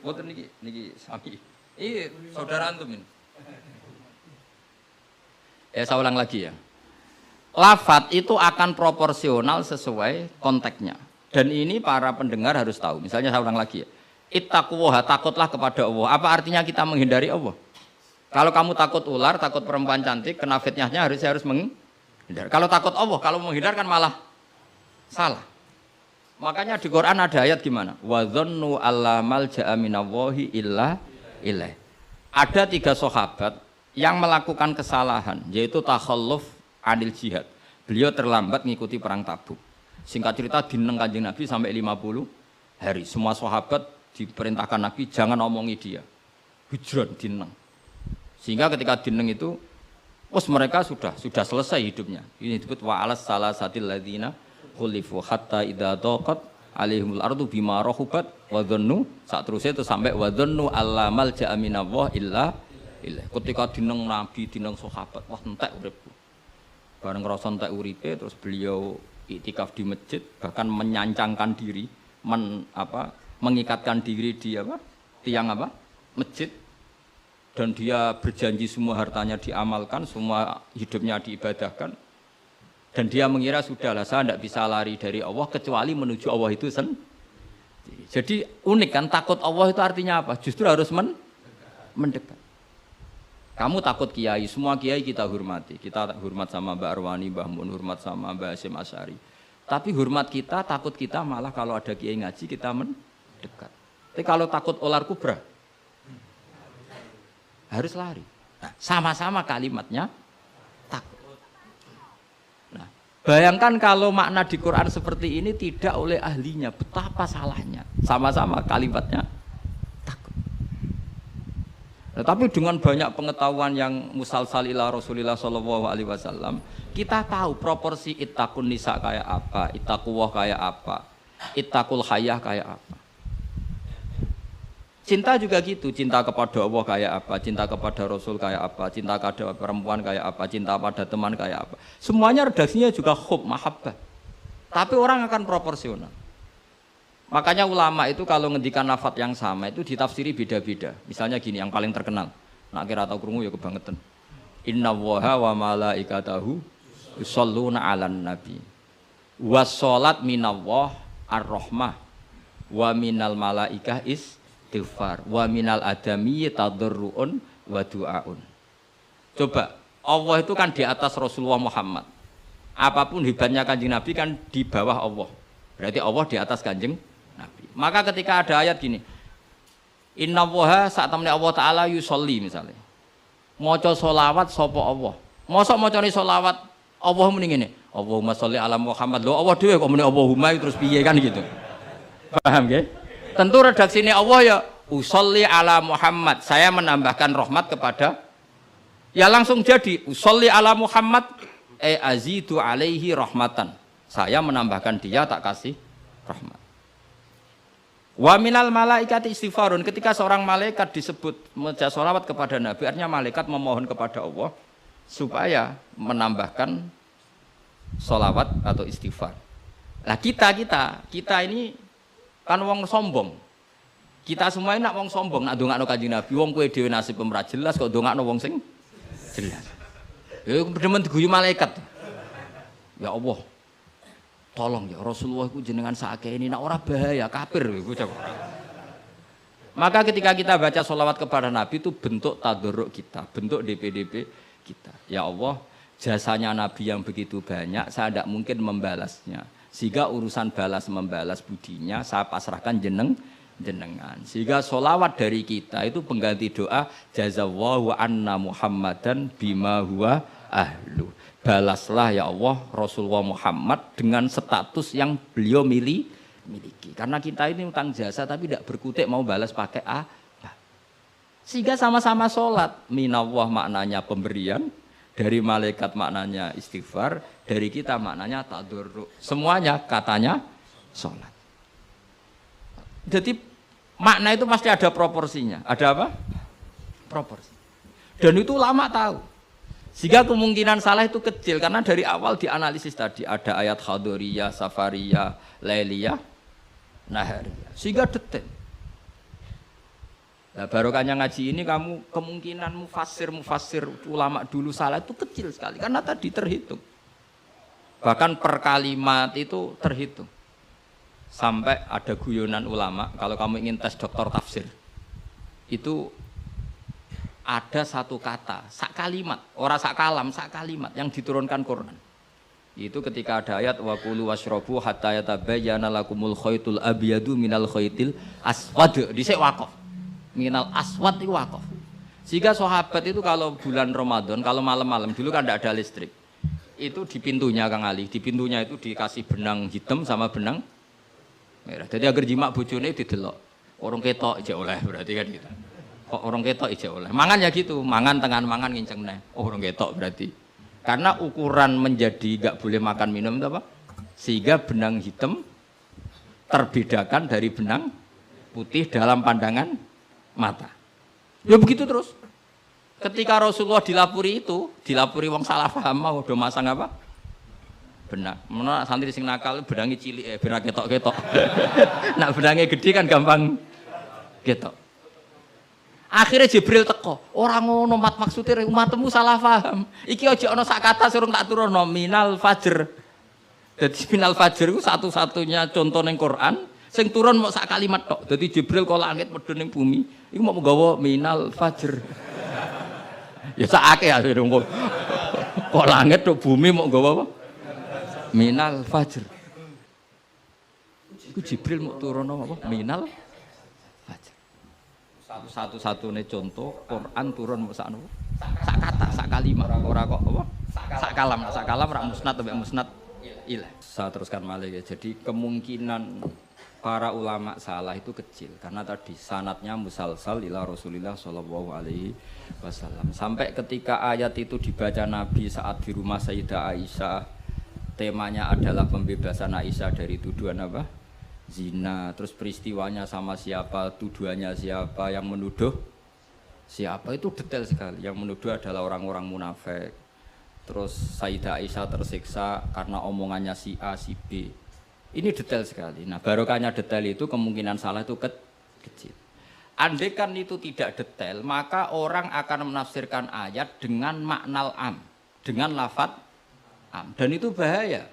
Mboten niki sami. Ini saudara antum ini. Ya saya ulang lagi ya. Lafaz itu akan proporsional sesuai konteksnya. Dan ini para pendengar harus tahu. Misalnya saya ulang lagi ya. Ittaqullaha, takutlah kepada Allah. Apa artinya kita menghindari Allah? Kalau kamu takut ular, takut perempuan cantik, kena fitnahnya harus menghindar. Kalau takut Allah, kalau menghindar kan malah salah. Makanya di Quran ada ayat gimana? Wa dzannu alla malja'a minallahi illa ilaih. Ada 3 sahabat yang melakukan kesalahan, yaitu takhalluf anil jihad. Beliau terlambat mengikuti perang Tabuk. Singkat cerita dineng Kanjeng Nabi sampai 50 hari. Semua sahabat diperintahkan Nabi jangan omongi dia. Hijron dineng. Sehingga ketika dineng itu mereka sudah selesai hidupnya. Ini disebut wa alas salasatil ladzina khulifu hatta idza daqat alaihimul ardu bima rahubat wa dhannu sak terusé itu sampai wa dhannu alla malja'a minallah illa illah. Ketika dineng Nabi, dineng sahabat, wah entek uripku. Bareng ngrasa entek uripe terus beliau iktikaf di masjid, bahkan menyancangkan diri, mengikatkan diri di tiang masjid, dan dia berjanji semua hartanya diamalkan, semua hidupnya diibadahkan. Dan dia mengira sudahlah saya tidak bisa lari dari Allah kecuali menuju Allah itu sendiri. Jadi unik kan, takut Allah itu artinya apa? Justru harus mendekat. Kamu takut kiai, semua kiai kita hormati. Kita hormat sama Mbak Arwani, Mbah Mun, hormat sama Mbah Hasyim Asy'ari. Tapi hormat kita, takut kita malah kalau ada kiai ngaji kita mendekat. Tapi kalau takut ular kubra, harus lari. Nah, sama-sama kalimatnya takut. Nah, bayangkan kalau makna di Quran seperti ini tidak oleh ahlinya, betapa salahnya. Sama-sama kalimatnya takut. Nah, tapi dengan banyak pengetahuan yang musalsal ila Rasulillah SAW, kita tahu proporsi ittaqun nisa kayak apa, ittaqullah kayak apa, ittaqul hayyah kayak apa. Cinta juga gitu, cinta kepada Allah kayak apa, cinta kepada Rasul kayak apa, cinta kepada perempuan kayak apa, cinta pada teman kayak apa. Semuanya redaksinya juga hub, mahabbah. Tapi orang akan proporsional. Makanya ulama itu kalau ngendikan lafaz yang sama itu ditafsiri beda-beda. Misalnya gini, yang paling terkenal. Nak kira atau krungu ya kebangetan. Inna waha wa malaikatahu yusholluna 'alan nabi. Wassalat minallah ar-rahmah wa minal malaikah istighfar wa minal adami tadarruun wa du'aun. Coba, Allah itu kan di atas Rasulullah Muhammad. Apapun hebatnya Kanjeng Nabi kan di bawah Allah. Berarti Allah di atas Kanjeng Nabi. Maka ketika ada ayat gini, innallaha saat temne Allah Ta'ala yusolli misalnya. Maca sholawat sapa Allah. Mosok macane sholawat Allah muni ngene. Allahumma sholli ala Muhammad. Lho Allah dhewe kok muni Allahumma terus piye kan gitu. Paham nggih? Tentu redaksine Allah ya usolli ala Muhammad. Saya menambahkan rahmat kepada ya langsung jadi usolli ala Muhammad azidu alaihi rahmatan. Saya menambahkan dia tak kasih rahmat. Wa minal malaikati istighfarun. Ketika seorang malaikat disebut membaca sholawat kepada Nabi, artinya malaikat memohon kepada Allah supaya menambahkan sholawat atau istighfar. Nah kita ini kan wong sombong. Kita semua ini nak wong sombong, nak ndongakno Kanjeng Nabi, wong kowe dhewe nasib ora jelas kok ndongakno wong sing jelas. Ya demen diguyu malaikat. Ya Allah, tolong ya Rasulullah itu jenengan sakake ini nak ora bahaya kafir iku. Maka ketika kita baca sholawat kepada Nabi itu bentuk tadarruk kita, bentuk DPDP kita. Ya Allah, jasanya Nabi yang begitu banyak, saya tidak mungkin membalasnya. Sehingga urusan balas membalas budinya saya pasrahkan jenengan. Sehingga sholawat dari kita itu pengganti doa jazallahu anna Muhammadan bima huwa ahlu. Balaslah ya Allah Rasulullah Muhammad dengan status yang beliau miliki. Karena kita ini utang jasa tapi tidak berkutik mau balas pakai apa. Sehingga sama-sama sholat. Minallah maknanya pemberian, dari malaikat maknanya istighfar, dari kita maknanya tadarruk. Semuanya katanya sholat. Jadi makna itu pasti ada proporsinya. Ada apa? Proporsi. Dan itu ulama tahu. Sehingga kemungkinan salah itu kecil karena dari awal dianalisis tadi ada ayat khadoriyah, safariyah, lailiyah, nahariyah. Sehingga detail. Nah, barokahnya ngaji ini kamu kemungkinan mufassir ulama dulu salah itu kecil sekali karena tadi terhitung. Bahkan per kalimat itu terhitung. Sampai ada guyonan ulama kalau kamu ingin tes doktor tafsir itu ada satu kata, sak kalimat, ora sak kalam, sak kalimat yang diturunkan Quran. Itu ketika ada ayat wa kulu washrabu hatta yatabayyana lakumul khaytul abyadu minal khaytil aswad. Dhisik waqaf. Minal aswad itu waqaf. Sehingga sahabat itu kalau bulan Ramadan, kalau malam-malam dulu kan tidak ada listrik. Itu di pintunya Kang Ali, di pintunya itu dikasih benang hitam sama benang merah. Jadi agar jimak bojone didelok. Orang ketok aja oleh berarti kan gitu. Kok orang ketok ijek oleh. Mangan ya gitu, mangan tengan mangan nginceng neh. Oh orang ketok berarti. Karena ukuran menjadi enggak boleh makan minum itu apa? Sehingga benang hitam terbedakan dari benang putih dalam pandangan mata. Ya begitu terus. Ketika Rasulullah dilapuri itu, dilapuri wong salah paham mau udah masang apa? Benang. Menurut santri sing nakal benangnya cilik berak ketok-ketok. Nak benangnya gede kan gampang ketok. Akhirnya Jibril teko, orang ngono mat maksudnya umatmu salah paham. Iki aja ana sak kata surung tak turunno minal fajr. Dadi minal fajr itu satu-satunya contoh ning Quran sing turun mok sak kalimat tok. Dadi Jibril kok langit medhun ning bumi, iku mau nggawa minal fajr. Ya sak akeh akhire kok langit tok bumi mau nggawa apa? Minal fajr. Iku Jibril mau turunno apa? Minal fajr. Satu-satunya contoh Quran turun sak kata, sak kalimat, ora kok apa? Sak kalam ra musnad sampai musnad ilah. Saya teruskan malih ya. Jadi kemungkinan para ulama salah itu kecil karena tadi sanadnya musalsal ila Rasulillah sallallahu alaihi wasallam. Sampai ketika ayat itu dibaca Nabi saat di rumah Sayyidah Aisyah, temanya adalah pembebasan Aisyah dari tuduhan apa? Zina, terus peristiwanya sama siapa, tuduhannya siapa, yang menuduh siapa, itu detail sekali. Yang menuduh adalah orang-orang munafik. Terus Sayyidah Aisyah tersiksa karena omongannya si A, si B. Ini detail sekali. Nah, barokahnya detail itu kemungkinan salah itu kecil. Andai kan itu tidak detail, maka orang akan menafsirkan ayat dengan makna am, dengan lafadz am. Dan itu bahaya.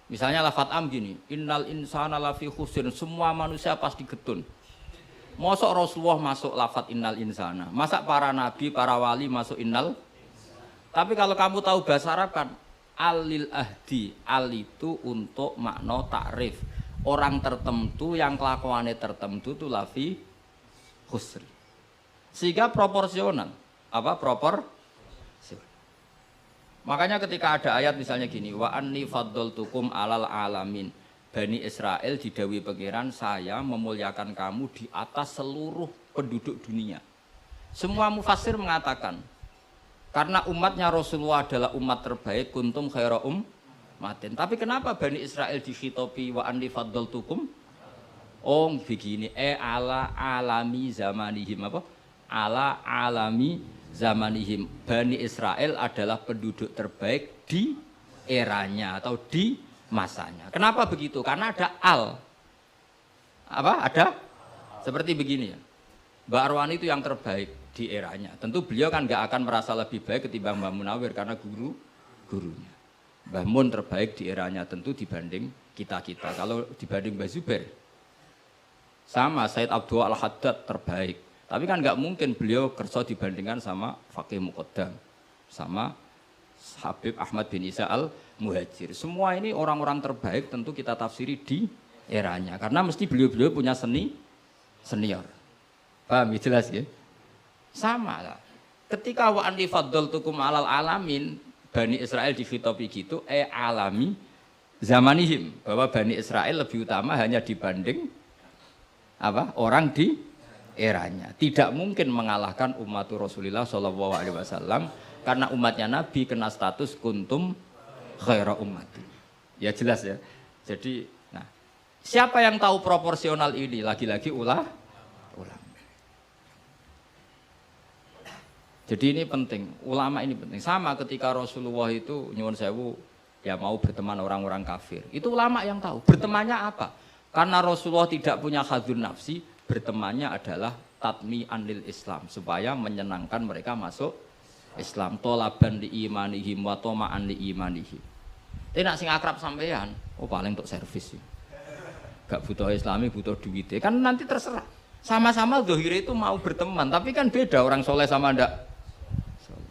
Misalnya lafat am gini, innal insana lafi khusr, semua manusia pasti getun. Mosok Rasulullah masuk lafat innal insana, masa para nabi, para wali masuk innal. Tapi kalau kamu tahu bahasa Arab kan, alil ahdi, al itu untuk makna takrif. Orang tertentu yang kelakuannya tertentu itu lafi khusr. Sehingga proporsional. Apa proporsional? Makanya ketika ada ayat misalnya gini, wa anni faddaltukum alal alamin. Bani Israel didawi pangeran, saya memuliakan kamu di atas seluruh penduduk dunia. Semua mufassir mengatakan, karena umatnya Rasulullah adalah umat terbaik, kuntum khaira ummatin. Tapi kenapa Bani Israel dikhitopi wa anni faddaltukum? Oh begini, ala alami zamanihim apa? Ala alami zamanihim. Bani Israel adalah penduduk terbaik di eranya atau di masanya. Kenapa begitu? Karena ada al. Apa? Ada? Seperti begini ya. Mbak Arwani itu yang terbaik di eranya. Tentu beliau kan nggak akan merasa lebih baik ketimbang Mbak Munawir karena gurunya. Mbah Mun terbaik di eranya tentu dibanding kita-kita. Kalau dibanding Mbah Zubair, sama Said Abdul Al-Haddad terbaik. Tapi kan nggak mungkin beliau kerja dibandingkan sama Faqih Muqaddam, sama Habib Ahmad bin Isa al-Muhajir. Semua ini orang-orang terbaik tentu kita tafsiri di eranya. Karena mesti beliau-beliau punya senior. Paham ya, jelas ya? Sama lah. Ketika wa anni faddaltukum alal alamin, Bani Israel dikhitopi gitu, alami zamanihim. Bahwa Bani Israel lebih utama hanya dibanding apa? Orang di eranya. Tidak mungkin mengalahkan umat Rasulullah SAW karena umatnya Nabi kena status kuntum khaira ummati. Ya jelas ya. Jadi, nah, siapa yang tahu proporsional ini? Lagi-lagi ulama. Jadi ini penting, ulama ini penting. Sama ketika Rasulullah itu nyuwun sewu ya mau berteman orang-orang kafir. Itu ulama yang tahu. Bertemannya apa? Karena Rasulullah tidak punya hadzun nafsi, bertemannya adalah tatmi anil Islam supaya menyenangkan mereka masuk Islam. Tolaban li imanihim wa toma'an li imanihim. Tapi nak sing akrab sampean, oh paling untuk servis sih. Gak butuh Islami, butuh duit. Kan nanti terserah. Sama-sama zahir itu mau berteman, tapi kan beda orang soleh sama ndak.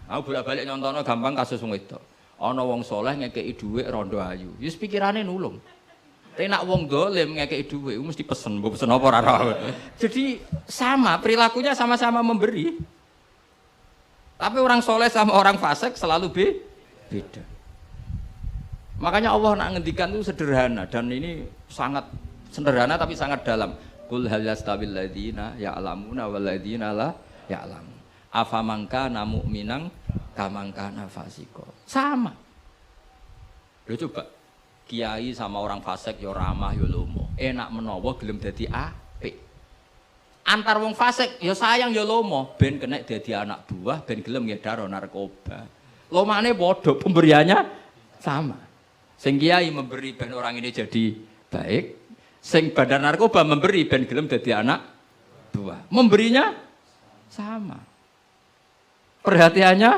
Aku bolak-balik nyontono gampang kasus wong itu. Ana wong soleh ngekeki dhuwit rondo ayu. Wis pikirane nulung. Tapi nak wong dolim ngekeki dhuwit mesti pesen, mbok pesen apa ora. Jadi sama, perilakunya sama-sama memberi. Tapi orang soleh sama orang fasik selalu beda. Makanya Allah nak ngendikan itu sederhana dan ini sangat sederhana tapi sangat dalam. Qul hal yastawil ladzina ya'lamuna wal ladzina la ya'lamun. Afaman kana mu'minan kaman kana fasiko. Sama. Lho coba kiai sama orang fasik ya ramah ya lomo. Enak menawa gelem dadi apik. Antar wong fasik ya sayang ya lomo, ben kena dadi anak buah, ben gelem ngedaro narkoba. Lomane padha, pemberiannya sama. Sing kiai memberi ben orang ini jadi baik, sing bandar narkoba memberi ben gelem dadi anak buah. Memberinya sama. Perhatiannya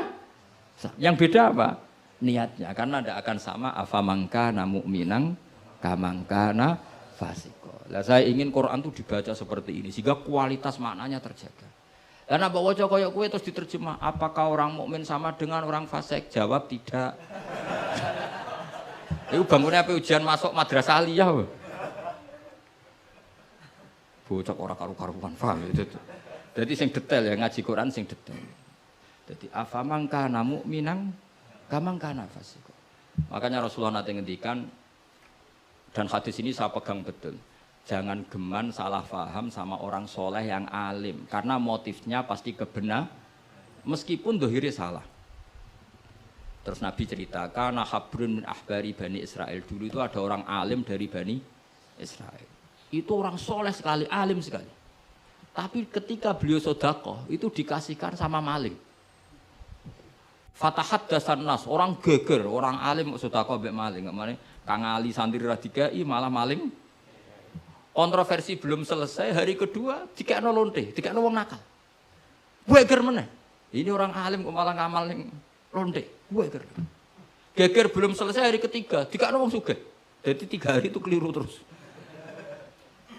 yang beda apa? Niatnya, karena tidak akan sama afamangkana mu'minang kamangkana fasiko. Lah saya ingin Quran itu dibaca seperti ini sehingga kualitas maknanya terjaga. Karena bawa koyok kue terus diterjemah, apakah orang mukmin sama dengan orang fasik? Jawab tidak. Itu bangunnya apa ujian masuk madrasah aliyah. Bocah orang karu-karuan, paham itu. Jadi sing detail ya, ngaji Quran sing detail. Jadi afamangka namu minang kamangka nafasiko. Makanya Rasulullah nanti ngendikan dan hadis ini saya pegang betul. Jangan geman salah faham sama orang soleh yang alim karena motifnya pasti kebenar meskipun dohiri salah. Terus Nabi ceritakan habrun min ahbari Bani Israel, dulu itu ada orang alim dari Bani Israel. Itu orang soleh sekali, alim sekali. Tapi ketika beliau sedekah itu dikasihkan sama maling. Fatahat dasan nas, orang geger, orang alim sedekah mbek maling. Kemane Kang Ali santri ra dikai malah maling. Kontroversi belum selesai, hari kedua dikekno lonte, dikekno wong nakal. Geger meneh. Ini orang alim kok malah ngamaling lonte, geger. Geger belum selesai hari ketiga, dikakno wong sugih. Jadi 3 hari itu keliru terus.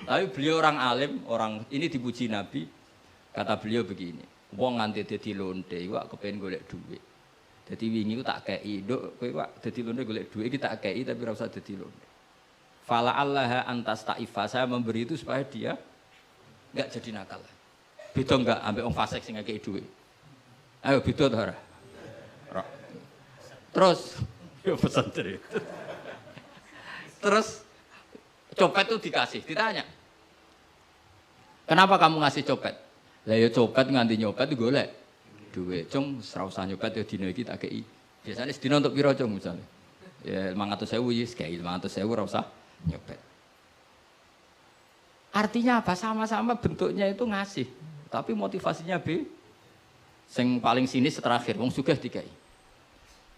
Tapi beliau orang alim, orang ini dipuji Nabi. Kata beliau begini, wong nganti dadi lonte iku kepen golek duit. Dadi wingi ku tak kei, nduk kowe wak dadi lonte golek duit iki tak kei tapi ora usah dadi lonte. Fala allaha antas ta'ifa, saya memberi itu supaya dia enggak jadi nakal. Beda enggak ambek wong fasik sing ngekei duit. Ayo beda ta ora? Terus yo pesan cerita. Terus copet itu dikasih, ditanya. Kenapa kamu ngasih copet? Lah ya copet nganti nyopet golek duit. Cung ora usah nyopet ya dina iki tak kei. Biasane sedina untuk piro, Cung, misale? Ya 500.000 wis kei 500.000 ora usah nyopet. Artinya apa? Sama-sama bentuknya itu ngasih, tapi motivasinya B. Sing paling sini terakhir, wong sugih dikai.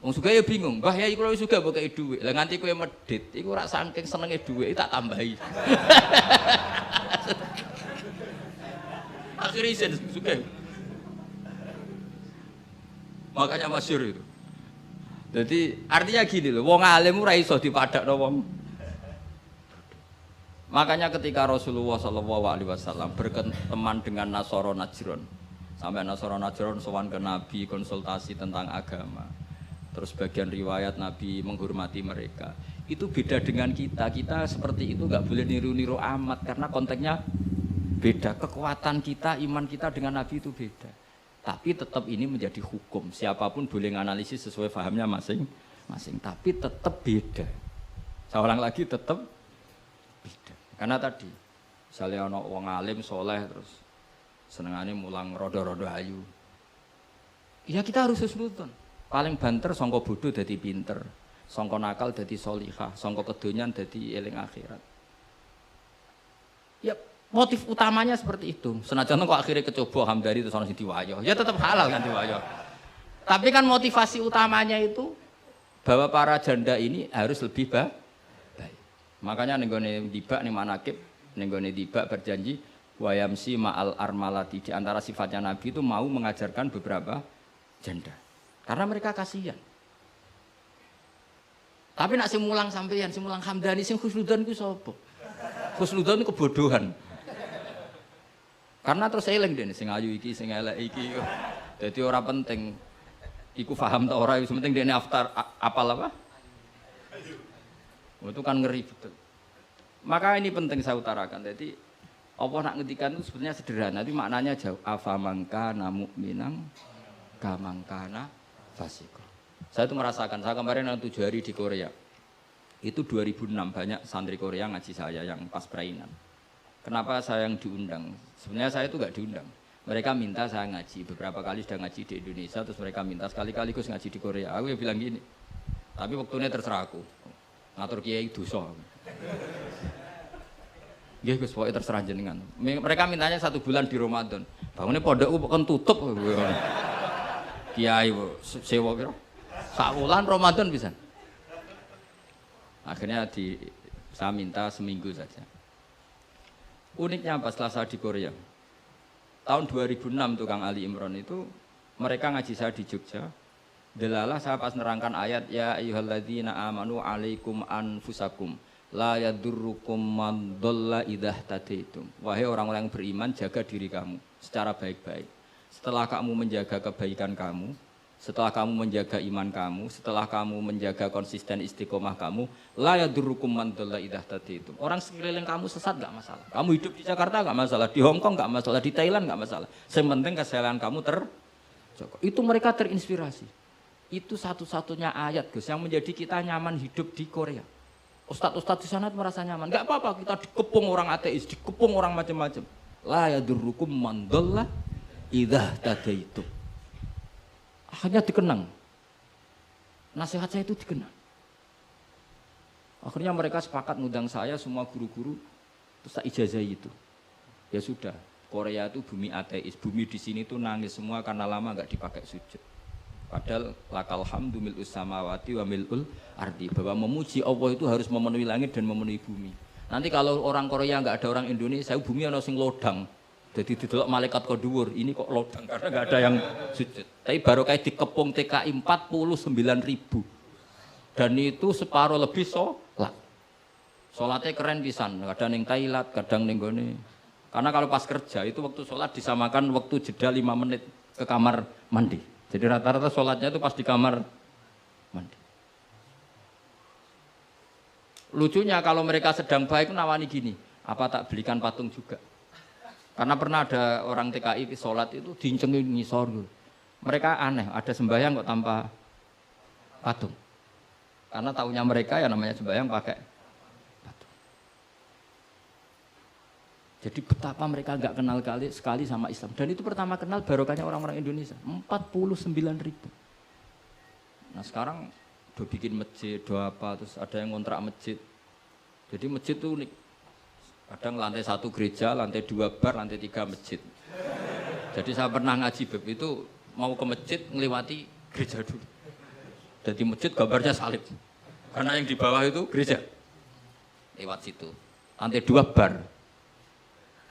Wong sugih ya bingung, "Mbah ya iku lho sugih mbok kei dhuwit." Lah nganti kowe medhit, iku ora saking senenge dhuwit tak tambahi. Akhirnya isen sugih. Makanya masyhur itu. Jadi artinya gini loh, wong alim ora iso dipadakno wong. Makanya ketika Rasulullah SAW berteman dengan Nasara Najran, sampai Nasara Najran sowan ke Nabi konsultasi tentang agama. Terus bagian riwayat Nabi menghormati mereka. Itu beda dengan kita. Kita seperti itu nggak boleh niru-niru amat karena konteksnya beda. Kekuatan kita, iman kita dengan Nabi itu beda. Tapi tetap ini menjadi hukum. Siapapun boleh menganalisis sesuai fahamnya masing-masing. Tapi tetap beda. Saya ulang lagi, tetap beda. Karena tadi, misalnya ada orang alim, soleh, terus senengannya mulang rodo-rodo ayu. Ya kita harus husnudon. Paling banter, sangka bodoh jadi pinter. Sangka nakal jadi solihah. Sangka kedonyan jadi eling akhirat. Ya motif utamanya seperti itu. Senajan kok akhirnya kecoba hamdari itu sono sing diwayo. Ya tetap halal kan diwayo. Tapi kan motivasi utamanya itu bahwa para janda ini harus lebih baik. Makanya nenggone dibak ning manakib, nenggone dibak berjanji wayamsi ma'al armalati. Di antara sifatnya Nabi itu mau mengajarkan beberapa janda. Karena mereka kasihan. Tapi nak sing mulang sampeyan, sing mulang hamdani, sing khusnudan iku sapa? Khusnudan itu kebodohan. Karena terus eling dene sing ayu iki, sing elek iki. Dadi ora penting iku paham ta ora, sing penting dene apal apa? Itu kan ngeri betul. Maka ini penting saya utarakan. Jadi Allah nak ngendikan itu sebenarnya sederhana, tapi maknanya jauh. Afamangkana mu'minang kamangkana fasiko. Saya itu merasakan, saya kemarin 7 hari di Korea. Itu 2006 banyak santri Korea ngaji saya yang pas perainan. Kenapa saya yang diundang? Sebenarnya saya itu enggak diundang. Mereka minta saya ngaji. Beberapa kali sudah ngaji di Indonesia, terus mereka minta sekali-kali Gus ngaji di Korea. Aku ya bilang gini. Tapi waktunya terserah aku. Ngatur kiai dosa. Nggih Gus, pokoke terserah jenengan. Mereka mintanya 1 bulan di Ramadan. Bangune pondokku kan tutup. Kiai sewa piro? Sak wulan Ramadan bisa. Akhirnya saya minta seminggu saja. Uniknya apa setelah saya di Korea? Tahun 2006 tukang Ali Imran itu mereka ngaji saya di Jogja. Delalah saya pas nerangkan ayat ya ayyuhalladzina amanu alaikum anfusakum la yadurrukum man dhalla idza tadaitum. Wahai orang-orang yang beriman, jaga diri kamu secara baik-baik. Setelah kamu menjaga kebaikan kamu, setelah kamu menjaga iman kamu, setelah kamu menjaga konsisten istiqomah kamu, la yadurrukum man dhalla idza tadaitum. Orang sekeliling kamu sesat enggak masalah. Kamu hidup di Jakarta enggak masalah, di Hong Kong enggak masalah, di Thailand enggak masalah. Yang penting kesehatan kamu terjaga. Itu mereka terinspirasi. Itu satu-satunya ayat Gus yang menjadi kita nyaman hidup di Korea. Ustadz-ustadz di sana merasa nyaman. Enggak apa-apa kita dikepung orang ateis, dikepung orang macam-macam. La yadurrukum man dhalla idza tadaitum. Akhirnya dikenang. Nasihat saya itu dikenang. Akhirnya mereka sepakat ngundang saya semua guru-guru terus tak ijazahi itu. Ya sudah, Korea itu bumi ateis, bumi di sini tuh nangis semua karena lama enggak dipakai sujud. Padahal lakal hamdu mil'us samawati wa mil'ul ardi, bahwa memuji Allah itu harus memenuhi langit dan memenuhi bumi. Nanti kalau orang Korea enggak ada orang Indonesia, bumi ana sing lodang. Jadi didelok malaikat kok dhuwur, ini kok lodang karena enggak ada yang sujud. Tapi baru kayak dikepung TKI 49.000. Dan itu separuh lebih sholat. Sholatnya keren pisan, kadang ning Thailand, kadang ning gone. Karena kalau pas kerja itu waktu sholat disamakan waktu jeda 5 menit ke kamar mandi. Jadi rata-rata sholatnya itu pas di kamar mandi. Lucunya kalau mereka sedang baik nawani gini, apa tak belikan patung juga? Karena pernah ada orang TKI sholat itu diincengin ngisor. Mereka aneh, ada sembahyang kok tanpa patung. Karena tahunya mereka yang namanya sembahyang pakai patung. Jadi betapa mereka nggak kenal sekali sama Islam. Dan itu pertama kenal barokahnya orang-orang Indonesia. 49.000. Nah sekarang udah bikin masjid, udah apa, terus ada yang ngontrak masjid. Jadi masjid itu unik. Kadang lantai 1 gereja, lantai 2 bar, lantai 3 masjid. Jadi saya pernah ngaji beb itu mau ke masjid ngelewati gereja dulu. Jadi masjid gambarnya salib. Karena yang di bawah itu gereja. Lewat situ. Lantai 2 bar.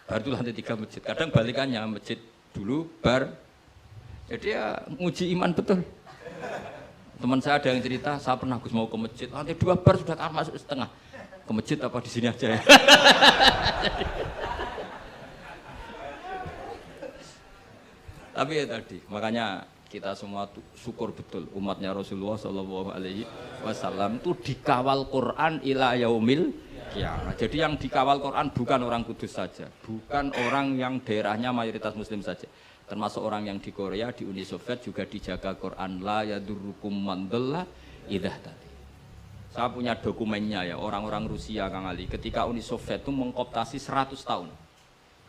Bar itu lantai 3 masjid. Kadang balikannya masjid dulu, bar. Jadi ya nguji iman betul. Teman saya ada yang cerita, saya pernah Gus mau ke masjid. Lantai 2 bar sudah kan masuk setengah. Ke masjid apa di sini aja ya. Tapi ya tadi, makanya kita semua syukur betul umatnya Rasulullah Shallallahu Alaihi Wasallam itu dikawal Quran ila yaumil qiyamah. Jadi yang dikawal Quran bukan orang Kudus saja, bukan orang yang daerahnya mayoritas Muslim saja, termasuk orang yang di Korea, di Uni Soviet juga dijaga Quran. La yadurrukum man dhalla idza tadi. Saya punya dokumennya ya, orang-orang Rusia Kang Ali ketika Uni Soviet itu mengkooptasi 100 tahun.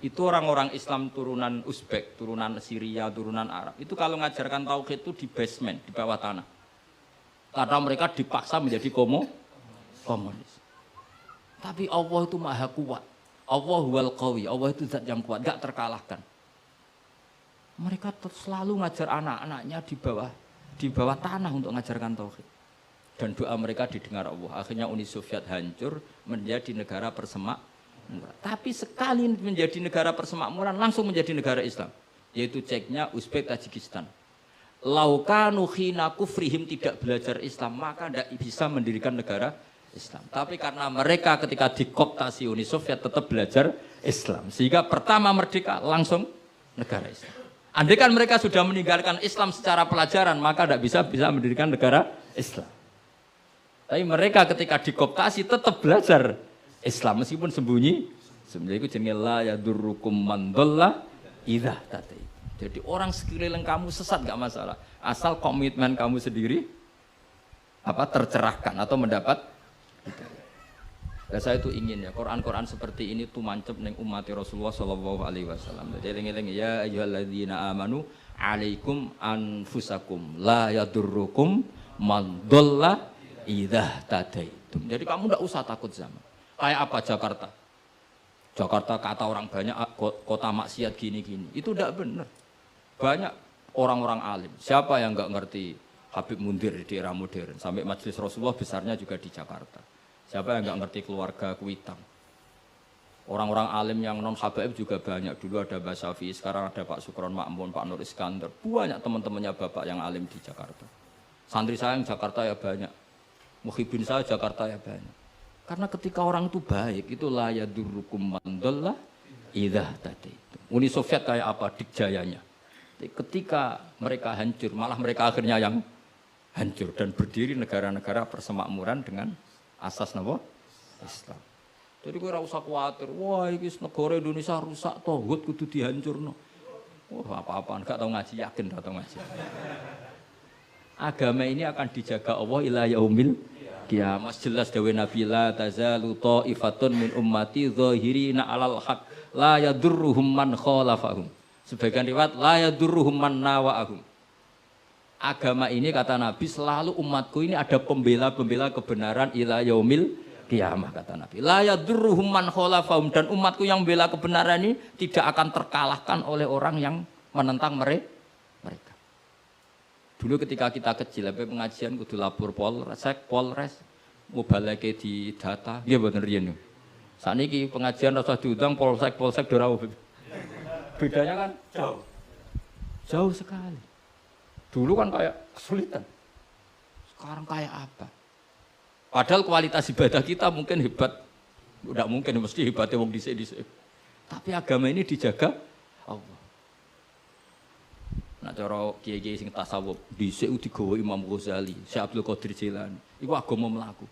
Itu orang-orang Islam turunan Uzbek, turunan Syria, turunan Arab. Itu kalau ngajarkan tauhid itu di basement, di bawah tanah. Karena mereka dipaksa menjadi komunis. Tapi Allah itu maha kuat. Allah huwal qawi, Allah itu zat yang kuat, gak terkalahkan. Mereka selalu ngajar anak-anaknya di bawah tanah untuk ngajarkan tauhid. Dan doa mereka didengar Allah. Akhirnya Uni Soviet hancur menjadi negara persemakmuran. Tapi sekali menjadi negara persemakmuran langsung menjadi negara Islam, yaitu Ceknya, Uzbek, Tajikistan. Laukanu khina kufrihim tidak belajar Islam maka tidak bisa mendirikan negara Islam. Tapi karena mereka ketika dikooptasi Uni Soviet tetap belajar Islam, sehingga pertama merdeka langsung negara Islam. Andai kan mereka sudah meninggalkan Islam secara pelajaran maka tidak bisa mendirikan negara Islam. Tapi mereka ketika dikooptasi tetap belajar Islam meskipun sembunyi itu jenenge la yadurrukum man dhalla idza tadi. Jadi orang sekeliling kamu sesat enggak masalah, asal komitmen kamu sendiri tercerahkan atau mendapat hidayah. Dan saya itu ingin ya Quran seperti ini tuh mancep ning umat Rasulullah sallallahu alaihi wasallam. Jadi eling-eling ya ayyuhalladzina amanu alaikum anfusakum la yadurrukum man dhalla idza tadaitum. Jadi kamu enggak usah takut zaman. Kayak apa Jakarta? Jakarta kata orang banyak kota maksiat gini-gini. Itu tidak benar. Banyak orang-orang alim. Siapa yang nggak ngerti Habib Mundir di era modern? Sampai Majelis Rasulullah besarnya juga di Jakarta. Siapa yang nggak ngerti keluarga Kuitang? Orang-orang alim yang non Habaib juga banyak. Dulu ada Mbak Syafi'i, sekarang ada Pak Sukron Makmun, Pak Nur Iskandar. Banyak teman-temannya bapak yang alim di Jakarta. Santri saya yang Jakarta ya banyak. Muhibin saya Jakarta ya banyak. Karena ketika orang itu baik, itu la yadurrukum man dhalla idza tadaitum. Uni Soviet kayak apa dikjayanya. Ketika mereka hancur, malah mereka akhirnya yang hancur dan berdiri negara-negara persemakmuran dengan asas napa? Islam. Jadi kowe ora usah kuwatir, wah iki negara Indonesia rusak tauhid kudu dihancurno. Wah, apa-apaan gak tau ngaji, yakin gak tau ngaji. Agama ini akan dijaga Allah ila yaumil qiyamah. Jelas dawuh Nabi la tazalu ta'ifatun min ummati zahirina 'alal haq la yadurruhum man khalafahum. Sebagian riwayat la yadurruhum man nawa'ahum. Agama ini kata Nabi selalu umatku ini ada pembela-pembela kebenaran ila yaumil qiyamah kata Nabi. La yadurruhum man khalafahum, dan umatku yang bela kebenaran ini tidak akan terkalahkan oleh orang yang menentang mereka. Dulu ketika kita kecil, pengajian kudu lapor Polres, mubaleke di data, dia bener riyen. Saniki pengajian rasa diundang Polsek ora. Bedanya kan jauh sekali. Dulu kan kayak kesulitan. Sekarang kayak apa? Padahal kualitas ibadah kita mungkin hebat. Tidak mungkin, mesti hebatnya wong dhisik-dhisik. Tapi agama ini dijaga Allah. Nah cara kiai-kiai sing tasawuf dhisik digawa Imam Ghazali, Syekh Abdul Qadir Jilani. Iku agama mlaku.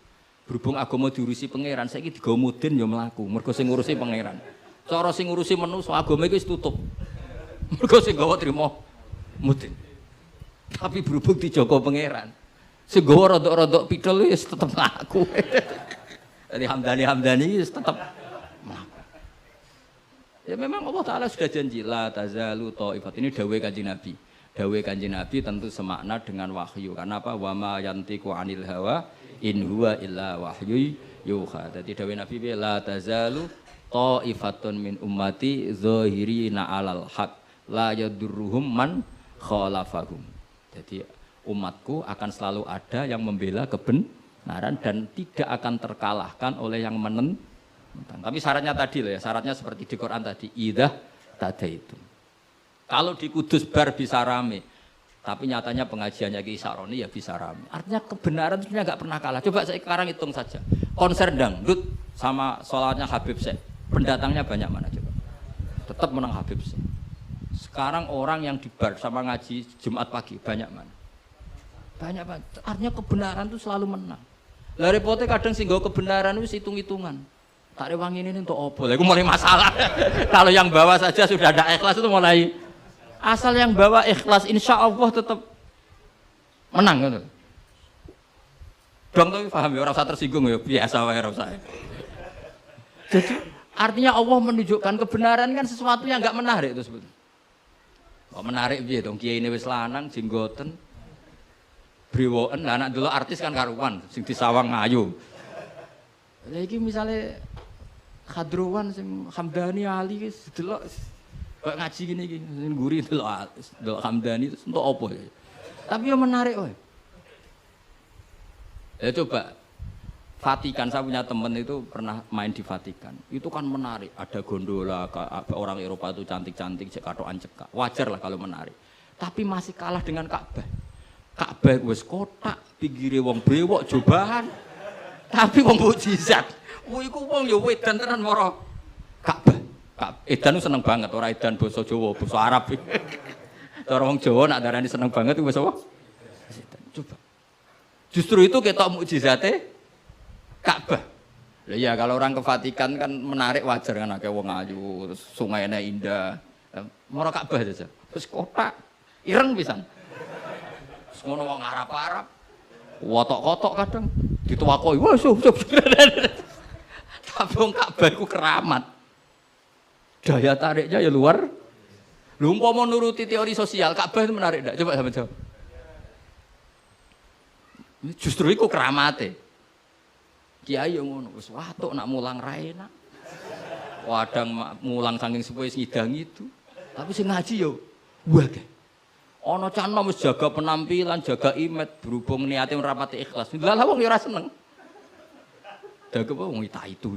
Berhubung agama diurusi pangeran, saiki digawa mudin ya mlaku. Mergo sing ngurusi pangeran. Cara sing ngurusi manusa agama iki wis tutup. Mergo sing gawa trimo mudin. Tapi berhubung dijaga pangeran. Sing gawa rodok-rodok pidol wis tetep mlaku. Jadi Hamdani wis tetep mlaku. Ya memang Allah Ta'ala sudah janji la tazalu ta'ifat. Ini dawuh Kanjeng Nabi. Dawuh Kanjeng Nabi tentu semakna dengan wahyu. Karena apa? Wa ma yantiqu 'anil hawa in huwa illa wahyu yuha. Jadi dawuh Nabi la tazalu ta'ifatun min ummati zahirina 'alal haq la yadurruhum man khalafahum. Jadi umatku akan selalu ada yang membela kebenaran dan tidak akan terkalahkan oleh yang menentang. Tapi syaratnya tadi loh ya, syaratnya seperti di Quran tadi, idah tadaitum. Kalau di Kudus bar bisa rame, tapi nyatanya pengajiannya Ki Saroni ya bisa rame. Artinya kebenaran itu sebenarnya nggak pernah kalah. Coba saya sekarang hitung saja, konser dangdut sama sholatnya Habib Syekh, pendatangnya banyak mana coba? Tetap menang Habib Syekh. Sekarang orang yang di bar sama ngaji Jumat pagi banyak mana? Banyak banget. Artinya kebenaran itu selalu menang. Lah repotnya kadang sih kebenaran itu hitung-hitungan. Tak rewangi ini untuk opo, itu mulai masalah. Kalau yang bawa saja sudah ada ikhlas itu mulai. Asal yang bawa ikhlas, insya Allah tetap menang. Gitu. Dong tuh paham ya, orang saya tersinggung ya biasa wae saya. Jadi artinya Allah menunjukkan kebenaran kan sesuatu yang enggak menarik itu sebetulnya. Kok menarik piye dong kiai ini wis lanang jenggoten. Brewoken, lah anak dulu artis kan karuan, sing disawang ngayu. Lah iki misale Khadruwan sing Hamdani Ali wis delok kok ngaji gini iki sing guri delok Hamdani itu untuk apa ya? Tapi yang menarik wae. Ya coba Vatikan, saya punya teman itu pernah main di Vatikan. Itu kan menarik, ada gondola, orang Eropa itu cantik-cantik, cek katokan cekak. Wajar lah kalau menarik. Tapi masih kalah dengan Ka'bah. Ka'bah wis kotak, pinggire wong brewok jobahan. Tapi wong mukjizat. Iku wong ya edan tenan mara Ka'bah. Edan seneng banget, ora edan basa Jawa, basa Arab. Cara wong Jawa nak darani seneng banget iku basa apa? Coba. Justru itu ketok mukjizate Ka'bah. Lah ya kalau orang ke Vatikan kan menarik wajar kan akeh wong ayu, terus sungainya indah. Mara Ka'bah saja. Terus kotak ireng pisan. Ngono wong Arab-Arab. Wotok-kotok kadang dituwakoi. Wah, tapi wong Ka'bah iku keramat. Daya tariknya ya luar. Lha umpama nuruti teori sosial, Ka'bah itu menarik enggak? Coba sampeyan jawab. Justru iku keramate. Kiai yo ngono, wis watuk nak mulang ra enak. Wadang mulang saking sepuh ngidang itu. Tapi sing ngaji yo wae. Ana canom wis jaga penampilan, jaga image, berhubung niate ngrapati ikhlas. Lah wong yo ora seneng. Dago wong itu.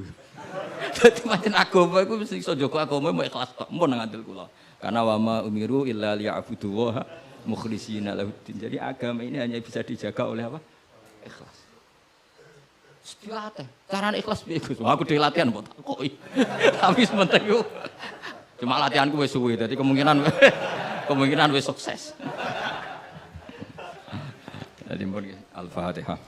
Dadi pancen agama iku mesti iso jaga agama mau ikhlas tok. Mun ngandel kula. Karena wa ma umiru illa liya'budu wa mukhlishina lahuddin. Jadi agama ini hanya bisa dijaga oleh apa? Ikhlas. Dilatih. Carane ikhlas piye Gus? Aku dhewe latihan kok takoki. Tapi sementing yo cuma latihanku wis suwe. Dadi kemungkinan wis sukses. Jadi Al-Fatihah.